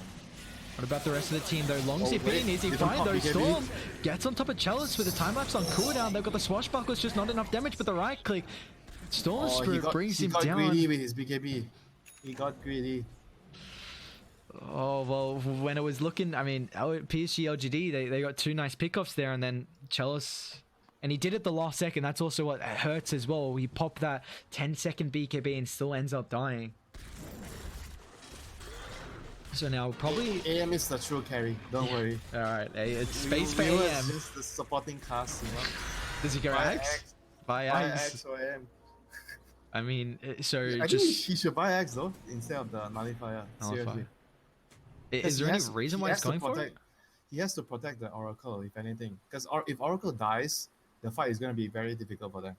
What about the rest of the team though? Long Oh, CP, wait, easy different find pop though. BKB. Storm gets on top of Chalice with a time lapse on cooldown. They've got the swashbuckles, just not enough damage, but the right click. Storm Spirit brings him down. He got greedy with his BKB. He got greedy. Oh, well, when it was looking, I mean, PSG.LGD, they got 2 nice pickoffs there, and then Chalice, and he did it the last second. That's also what hurts as well. He popped that 10-second BKB and still ends up dying. So now probably AM is the true carry. Don't worry. All right, hey, it's space for we AM. just the supporting cast, you know. Does he go Axe? Buy Axe. Axe or AM. I mean, so I just think he should buy Axe though instead of the Nullifier. Seriously. is there any reason why he's going for it? He has to protect the Oracle, if anything. Because if Oracle dies, the fight is going to be very difficult for them.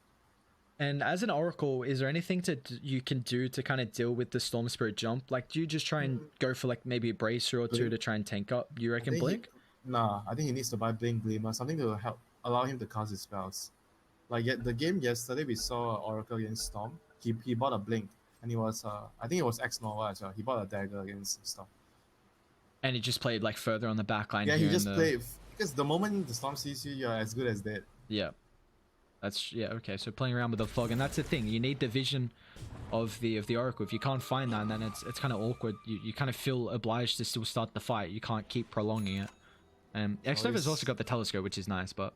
And as an Oracle, is there anything you can do to kind of deal with the Storm Spirit jump? Like, do you just try and go for like maybe a Bracer or two to try and tank up? You reckon Blink? Nah, I think he needs to buy Blink Gleamer, something to help allow him to cast his spells. Like the game yesterday, we saw Oracle against Storm. He bought a Blink, and he was I think it was X Nova as well. He bought a dagger against Storm. And he just played like further on the back line. Yeah, he just played because the moment the Storm sees you, you're as good as dead. Yeah. That's okay. So playing around with the fog, and that's the thing. You need the vision of the Oracle. If you can't find that, then it's kind of awkward. You kind of feel obliged to still start the fight. You can't keep prolonging it. X-Nova's also got the telescope, which is nice, but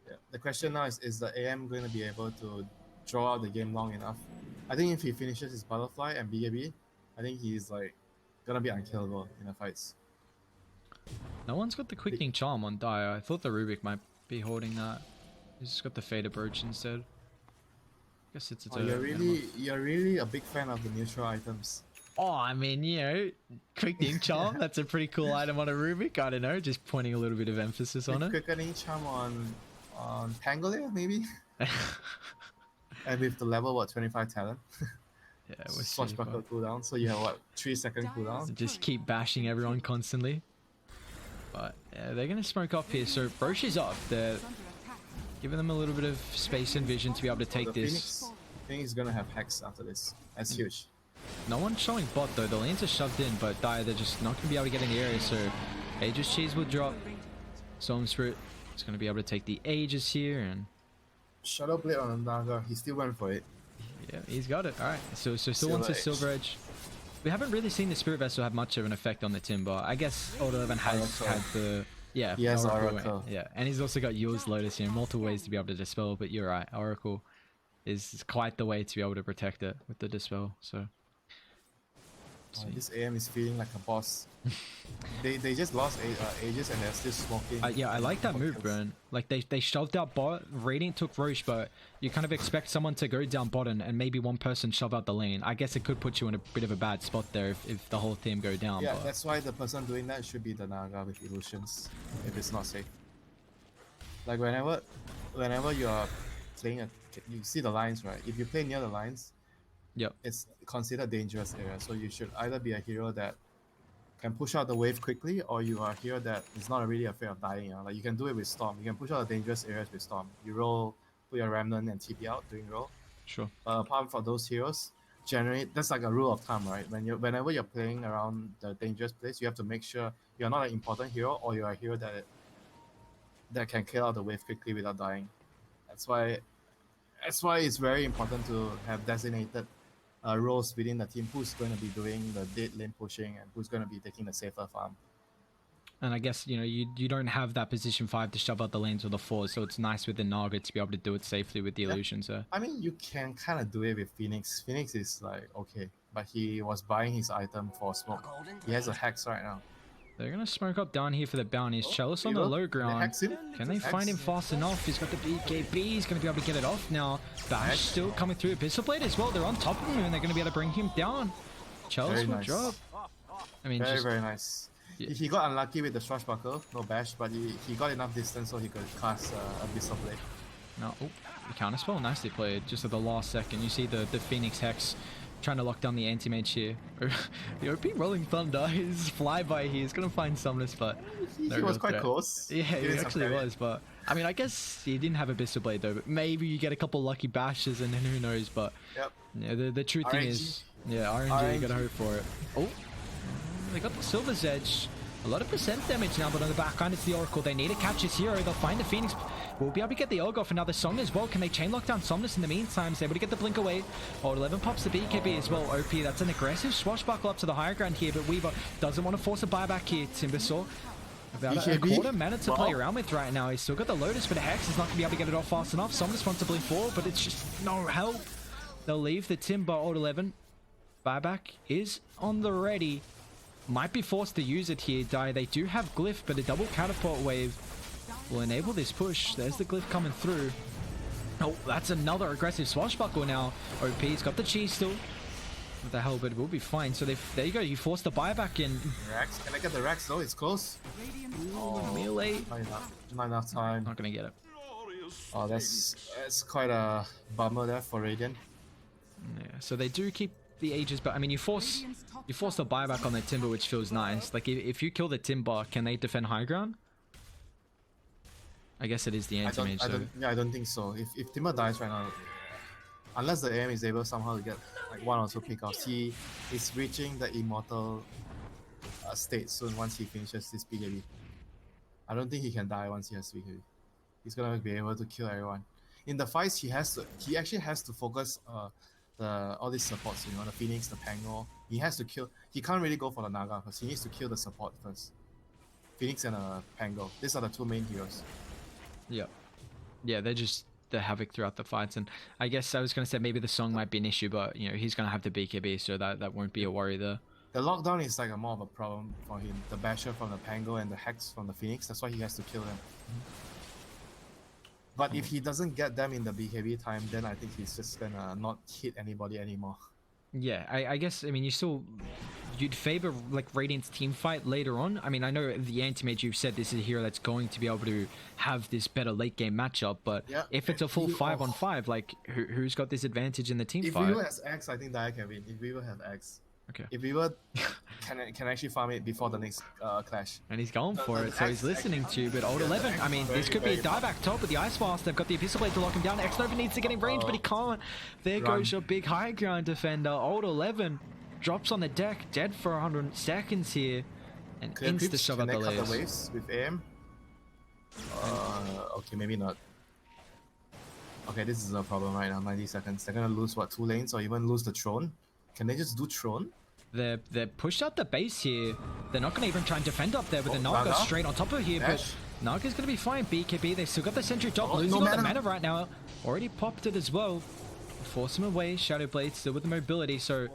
yeah. The question now is the AM going to be able to draw out the game long enough? I think if he finishes his butterfly and BKB, I think he's like gonna be unkillable in the fights. No one's got the quickening charm on Dire. I thought the Rubik might be holding that. He's just got the Fader Brooch instead. I guess it's a you're really a big fan of the neutral items. Oh, I mean, you know, quickening charm. That's a pretty cool item on a Rubik. I don't know, just pointing a little bit of emphasis on it. Quickening charm on Pangolier maybe. And with the level 25 talent. Yeah, it was swashbuckle cooldown. So you have 3-second cooldown. Just keep bashing everyone constantly. But yeah, they're gonna smoke up here. So Brooch is up. They're giving them a little bit of space and vision to be able to take this. Phoenix is gonna have Hex after this. That's huge. No one's showing bot though. The lanes are shoved in, but Dire, they're just not gonna be able to get in the area. So Aegis Cheese will drop. Storm Spirit is gonna be able to take the Aegis here, and Shadow Blade on Naga. He still went for it. Yeah, he's got it. All right. So still wants his Silver Edge. We haven't really seen the Spirit Vessel have much of an effect on the Timber. I guess Old 11 has had the he has Oracle. Yeah, and he's also got Yule's Lotus here, multiple ways to be able to dispel. But you're right, Oracle is quite the way to be able to protect it with the dispel. So this AM is feeling like a boss. they just lost Aegis and they're still smoking. Yeah, I like that move, Burn. Like they shoved out bot. Radiant took Roche, but you kind of expect someone to go down bottom and maybe one person shove out the lane. I guess it could put you in a bit of a bad spot there if the whole team go down. Yeah, but that's why the person doing that should be the Naga with illusions if it's not safe. Like whenever you are playing you see the lines, right? If you play near the lines, yep, it's considered dangerous area. So you should either be a hero that can push out the wave quickly, or you are a hero that is not really afraid of dying. Like you can do it with Storm. You can push out the dangerous areas with Storm. You roll, put your Remnant and TP out during roll. Sure. Apart from those heroes, generally that's like a rule of thumb, right? Whenever you're playing around the dangerous place, you have to make sure you're not an important hero, or you're a hero that can kill out the wave quickly without dying. That's why it's very important to have designated roles within the team who's going to be doing the dead lane pushing and who's going to be taking the safer farm. And I guess, you know, you don't have that position 5 to shove out the lanes or the 4, so it's nice with the Naga to be able to do it safely with the illusions. I mean, you can kind of do it with Phoenix. Phoenix is like, okay, but he was buying his item for smoke. He has a Hex right now. They're going to smoke up down here for the bounties. Chalice on the low ground. Can they find him fast enough? He's got the BKB. He's going to be able to get it off now. Bash still coming through. Pistol Blade as well. They're on top of him and they're going to be able to bring him down. Chalice will drop. I mean, very nice. Yeah. He got unlucky with the Swashbuckle. No Bash, but he got enough distance so he could cast a Pistol Blade. No, the counterspell. Nicely played. Just at the last second. You see the Phoenix Hex trying to lock down the anti-mage here. The OP Rolling Thunder, his flyby here is going to find Summoners, but he was quite close. Yeah, he actually was, but I mean, I guess he didn't have a Abyssal Blade though, but maybe you get a couple lucky bashes and then who knows, but Yep. yeah, the true thing is, yeah, RNG, you gotta hope for it. Oh, they got the Silver's Edge. A lot of percent damage now, but on the back end, it's the Oracle. They need to catch his hero. They'll find the Phoenix. We'll be able to get the Ogre off another song as well. Can they chain lock down Somnus in the meantime? Is able to get the blink away. Oh, 11 pops the BKB as well. OP, that's an aggressive swashbuckle up to the higher ground here, but Weaver doesn't want to force a buyback here. Timbersaw, about a quarter minute to play around with right now. He's still got the Lotus, but Hex is not going to be able to get it off fast enough. Somnus wants to blink forward, but it's just no help. They'll leave the Timber. Old 11. Buyback is on the ready. Might be forced to use it here, Die. They do have Glyph, but a double catapult wave will enable this push. There's the Glyph coming through. Oh, that's another aggressive swashbuckle now. OP's got the cheese still. What the hell, but we'll be fine. So there you go. You forced the buyback in. Rex, can I get the Rex though? It's close. Oh, melee. Not enough time. Not gonna get it. Oh, that's quite a bummer there for Radiant. Yeah, so they do keep the Aegis, but I mean, you force the buyback on the Timber, which feels nice. Like if you kill the Timber, can they defend high ground? I guess it is the anti-mage. I don't think so. If Timber dies right now, unless the AM is able somehow to get like 1 or 2 pickoffs, he is reaching the immortal state soon once he finishes this BKB. I don't think he can die once he has BKB. He's gonna be able to kill everyone. In the fights, he actually has to focus all these supports, you know, the Phoenix, the Pango. He has to kill. He can't really go for the Naga because he needs to kill the support first. Phoenix and Pango. These are the 2 main heroes. Yeah, they're just the havoc throughout the fights, and I guess I was gonna say maybe the song might be an issue, but you know he's gonna have the BKB, so that won't be a worry there. The lockdown is like more of a problem for him. The basher from the Pango and the Hex from the Phoenix. That's why he has to kill them. But if he doesn't get them in the BKB time, then I think he's just gonna not hit anybody anymore. Yeah, I guess, I mean, you'd favor like Radiant's team fight later on. I mean, I know the anti-mage, you've said this is a hero that's going to be able to have this better late game matchup, but yeah, if it's a full 5-on-5, like who's got this advantage in the team fight? If Weaver has X, I think Dia can win. If Weaver have X. Okay. If Weaver can actually farm it before the next clash. And he's going for it, so he's listening to you, but Old 11, I mean, this could be a dieback top with the Ice Blast. They've got the Abyssal Blade to lock him down. X-Nova needs to get in range, but he can't. There goes your big high ground defender. Old 11 drops on the deck, dead for 100 seconds here, and insta-shove out the cut the waves with AM? Okay, maybe not. Okay, this is a problem right now, 90 seconds. They're gonna lose, what, 2 lanes or even lose the Throne? Can they just do Throne? They're pushed out the base here. They're not going to even try and defend up there with the Naga straight on top of here, but Naga's going to be fine. BKB, they still got the sentry top, losing all the mana right now. Already popped it as well. Force him away. Shadow Blade still with the mobility, so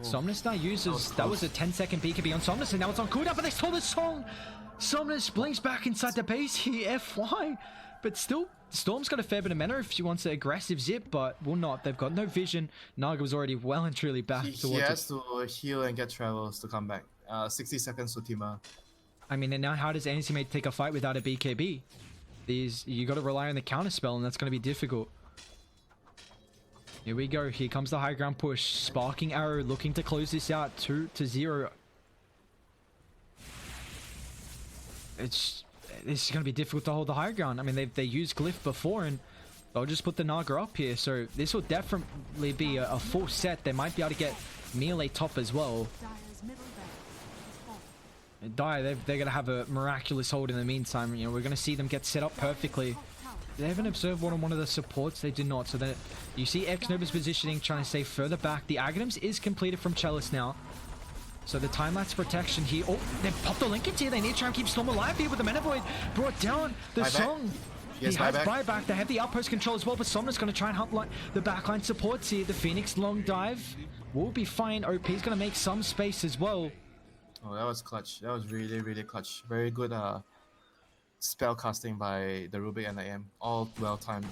Somnus now uses, that was a 10-second BKB on Somnus, and now it's on cooldown, but they stole the song. Somnus blinks back inside the base here, FY, but still, Storm's got a fair bit of mana if she wants an aggressive zip, but will not. They've got no vision. Naga was already well and truly back towards it. He has to heal and get travels to come back. 60 seconds to Tima. I mean, and now how does anti-mage take a fight without a BKB? You got to rely on the counter spell, and that's going to be difficult. Here we go. Here comes the high ground push. Sparking Arrow looking to close this out 2-0. This is going to be difficult to hold the high ground. I mean, they used Glyph before, and they'll just put the Naga up here. So this will definitely be a full set. They might be able to get melee top as well. Dire, they're going to have a miraculous hold in the meantime. You know, we're going to see them get set up perfectly. They haven't observed one on one of the supports. They did not. So that you see X-Nova's positioning, trying to stay further back. The Aghanims is completed from Chalice now. So the time-lapse protection here. Oh, they've popped the Linkage here. They need to try and keep Storm alive here with the Mana Void. Brought down the song. Yes, he has buyback. They have the outpost control as well, but Somnus going to try and hunt the backline supports here. The Phoenix long dive will be fine. OP's going to make some space as well. Oh, that was clutch. That was really, really clutch. Very good spell casting by the Rubik and the AM. All well timed.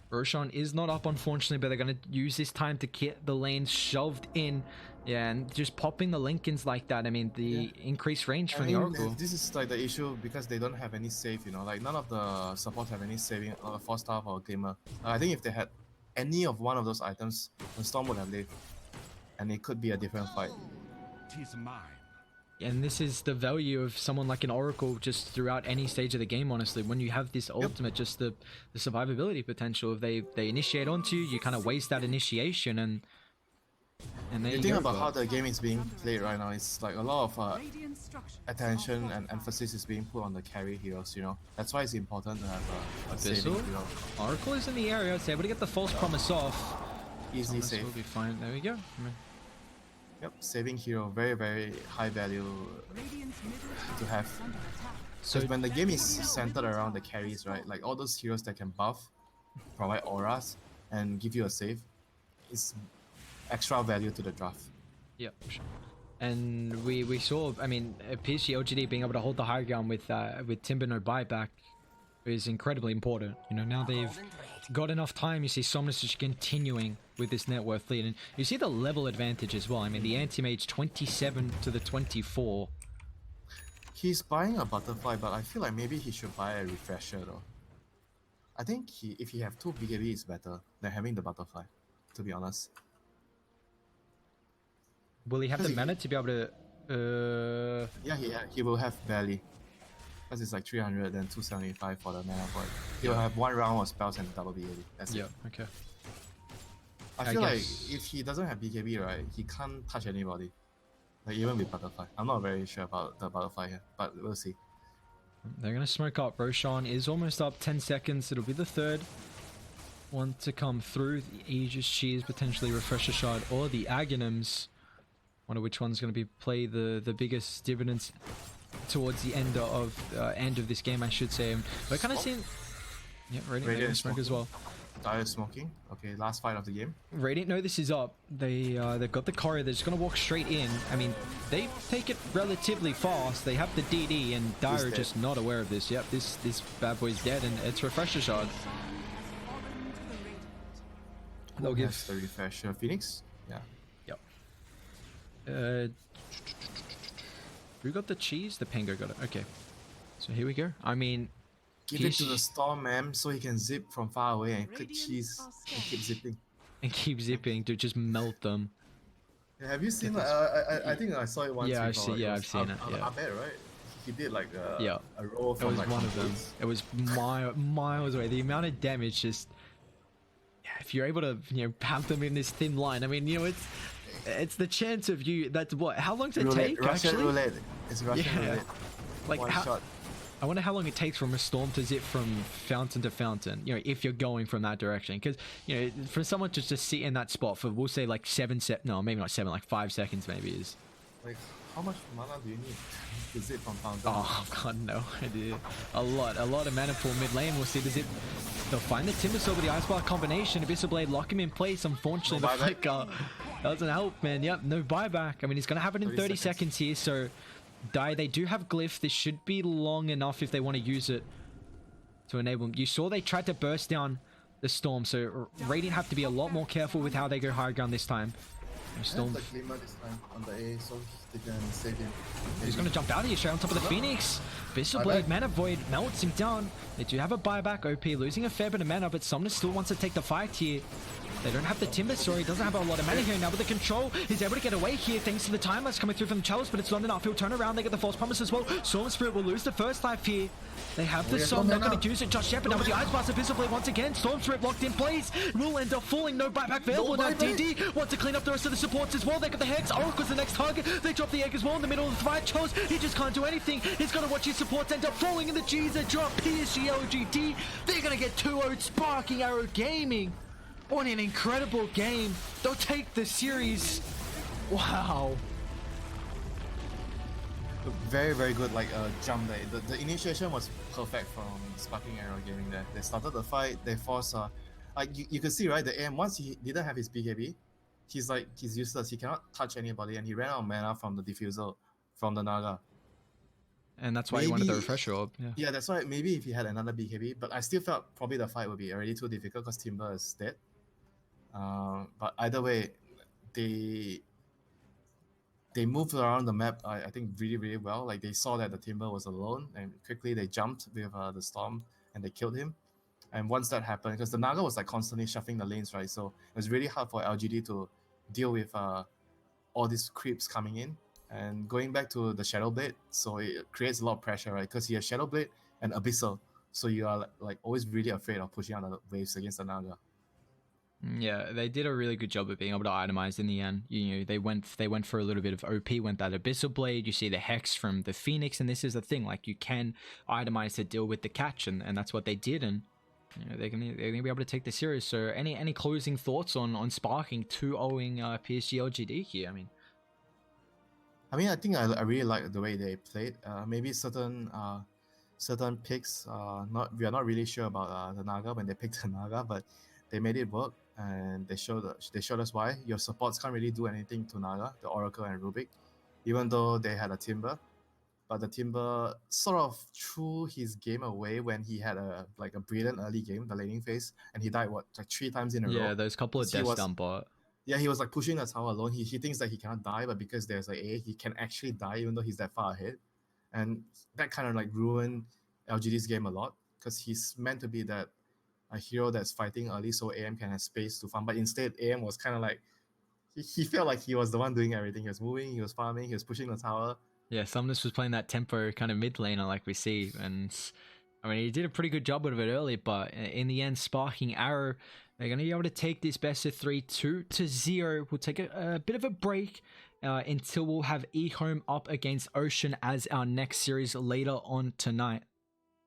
Roshan is not up, unfortunately, but they're going to use this time to get the lanes shoved in. Yeah, and just popping the Lincolns like that. I mean, the increased range from the Oracle. This is like the issue because they don't have any save, you know. Like, none of the supports have any saving, Force Staff or Glimmer. I think if they had any of one of those items, the Storm would have lived. And it could be a different fight. 'Tis mine. And this is the value of someone like an Oracle just throughout any stage of the game, honestly. When you have this ultimate, just the survivability potential. If they initiate onto you, you kind of waste that initiation, and there You you think go. about how the game is being played right now, it's like a lot of attention and emphasis is being put on the carry heroes, you know. That's why it's important to have a saving hero. Oracle is in the area, it's able to get the false promise off. Easily save. Will be fine. There we go. Yep, saving hero, very, very high value to have. So when the game is centered around the carries, right, like all those heroes that can buff, provide auras, and give you a save, is extra value to the draft. Yep, sure. And we saw, I mean, PSG.LGD being able to hold the high ground with Timber no buyback is incredibly important. You know, now they've got enough time. You see Somnus just continuing with this net worth lead, and you see the level advantage as well. I mean, the anti-mage 27 to the 24. He's buying a butterfly, but I feel like maybe he should buy a refresher though. I think if he have 2 BKB, it's better than having the butterfly, to be honest. Will he have the mana to be able to... Yeah, he will have barely. Because it's like 300 and 275 for the mana void. He'll have 1 round of spells and double BKB. That's it. Okay. I feel like if he doesn't have BKB, right, he can't touch anybody. Like even with butterfly. I'm not very sure about the butterfly here, but we'll see. They're going to smoke up. Roshan is almost up, 10 seconds. It'll be the third one to come through. The Aegis Cheese, potentially Refresher Shard, or the Aghanims. Wonder which one's going to be play the biggest dividends towards the end of this game, I should say. We're kind of seeing... Yeah, Radiant smoke as well. Dire smoking. Okay, last fight of the game. Radiant know this is up. They've got the courier. They're just going to walk straight in. I mean, they take it relatively fast. They have the DD, and Dire are just not aware of this. Yep, this bad boy's dead, and it's Refresher Shard. They'll give the Refresher. Phoenix? Yeah. Who got the cheese? The Pango got it. Okay. So here we go. I mean... Give it to the Storm, man, so he can zip from far away and click cheese and keep zipping. And keep zipping to just melt them. Yeah, have you seen that? I think I saw it once before. I've seen it. Yeah. I bet, right? He did like a roll from it was one of them. It was miles away. The amount of damage just... Yeah, if you're able to, have them in this thin line, I mean, it's the chance of you. That's what. How long does it take? Russian actually? roulette. It's Russian roulette. Like one shot. I wonder how long it takes from a storm to zip from fountain to fountain. If you're going from that direction, because for someone to just sit in that spot for, we'll say like 7 sec. No, maybe not 7. Like 5 seconds, maybe is. Like, how much mana do you need to zip from fountain? Oh God, no idea. A lot of mana for mid lane. We'll see the zip. They'll find the Timber Sword with the Ice Bar combination. Abyssal Blade lock him in place. Unfortunately, the flicker doesn't help, man. Yep, no buyback. I mean, he's gonna have it in 30 seconds here. So, they do have Glyph. This should be long enough if they want to use it to enable him. You saw they tried to burst down the Storm, so Radiant have to be a lot more careful with how they go high ground this time. Storm. The Glimmer this time on the A, so they can save him. He's going to jump out of here straight on top of the Phoenix. Abyssal Blade, Mana Void melts him down. They do have a buyback. OP losing a fair bit of mana, but Somnus still wants to take the fight here. They don't have the Timber Sword. He doesn't have a lot of mana here now, but the control is able to get away here thanks to the time lapse coming through from the Chalice, but it's not enough. He'll turn around. They get the False Promise as well. Storm Spirit will lose the first life here. They have the Song. Not going to use it just yet, but now with the Ice Blast, Abyssal Blade once again. Storm Spirit locked in place. Will end up falling. No buyback available. Now DD wants to clean up the rest of the supports as well. They got the Hex. Oracle's the next target. They drop the egg as well in the middle of the fight. Chalice, he just can't do anything. He's going to watch his supports end up falling, and the G's are drop. PSG.LGD. They're going to get 2-0'd. Sparking Arrow Gaming. What an incredible game. They'll take the series. Wow. Very, very good jump there. The initiation was perfect from Sparking Arrow Gaming there. They started the fight, they forced you could see, right, the AM, once he didn't have his BKB, he's useless. He cannot touch anybody, and he ran out of mana from the diffusal from the Naga. And that's why he wanted the refresher orb. Yeah, that's why maybe if he had another BKB, but I still felt probably the fight would be already too difficult because Timber is dead. But either way, they moved around the map, I think, really, really well. Like, they saw that the Timber was alone, and quickly they jumped with the Storm, and they killed him. And once that happened, because the Naga was like constantly shuffling the lanes, right? So it was really hard for LGD to deal with all these creeps coming in. And going back to the Shadow Blade, so it creates a lot of pressure, right? Because you have Shadow Blade and Abyssal, so you are like always really afraid of pushing out the waves against the Naga. Yeah, they did a really good job of being able to itemize in the end. You know, they went for a little bit of OP, went that Abyssal Blade. You see the Hex from the Phoenix, and this is the thing, like you can itemize to deal with the catch, and that's what they did, and you know, they're gonna be able to take this serious. So any closing thoughts on sparking 2-0ing PSG.LGD here? I think I really like the way they played. Maybe certain picks. We are not really sure about the Naga when they picked the Naga, but they made it work, and they showed us why. Your supports can't really do anything to Naga, the Oracle and Rubik, even though they had a Timber. But the Timber sort of threw his game away when he had a brilliant early game, the laning phase, and he died 3 times in a row. Yeah, those couple of deaths down bot. Yeah, he was like pushing the tower alone. He thinks that he cannot die, but because there's like A, he can actually die even though he's that far ahead. And that kind of like ruined LGD's game a lot, because he's meant to be that a hero that's fighting early so AM can have space to farm. But instead, AM was kind of like, he felt like he was the one doing everything. He was moving, he was farming, he was pushing the tower. Yeah, Sumnus was playing that tempo kind of mid laner like we see, and I mean he did a pretty good job of it early, but in the end, sparking Arrow, they're going to be able to take this best of 3 2-0. We'll take a bit of a break until we'll have eHome up against Ocean as our next series later on tonight.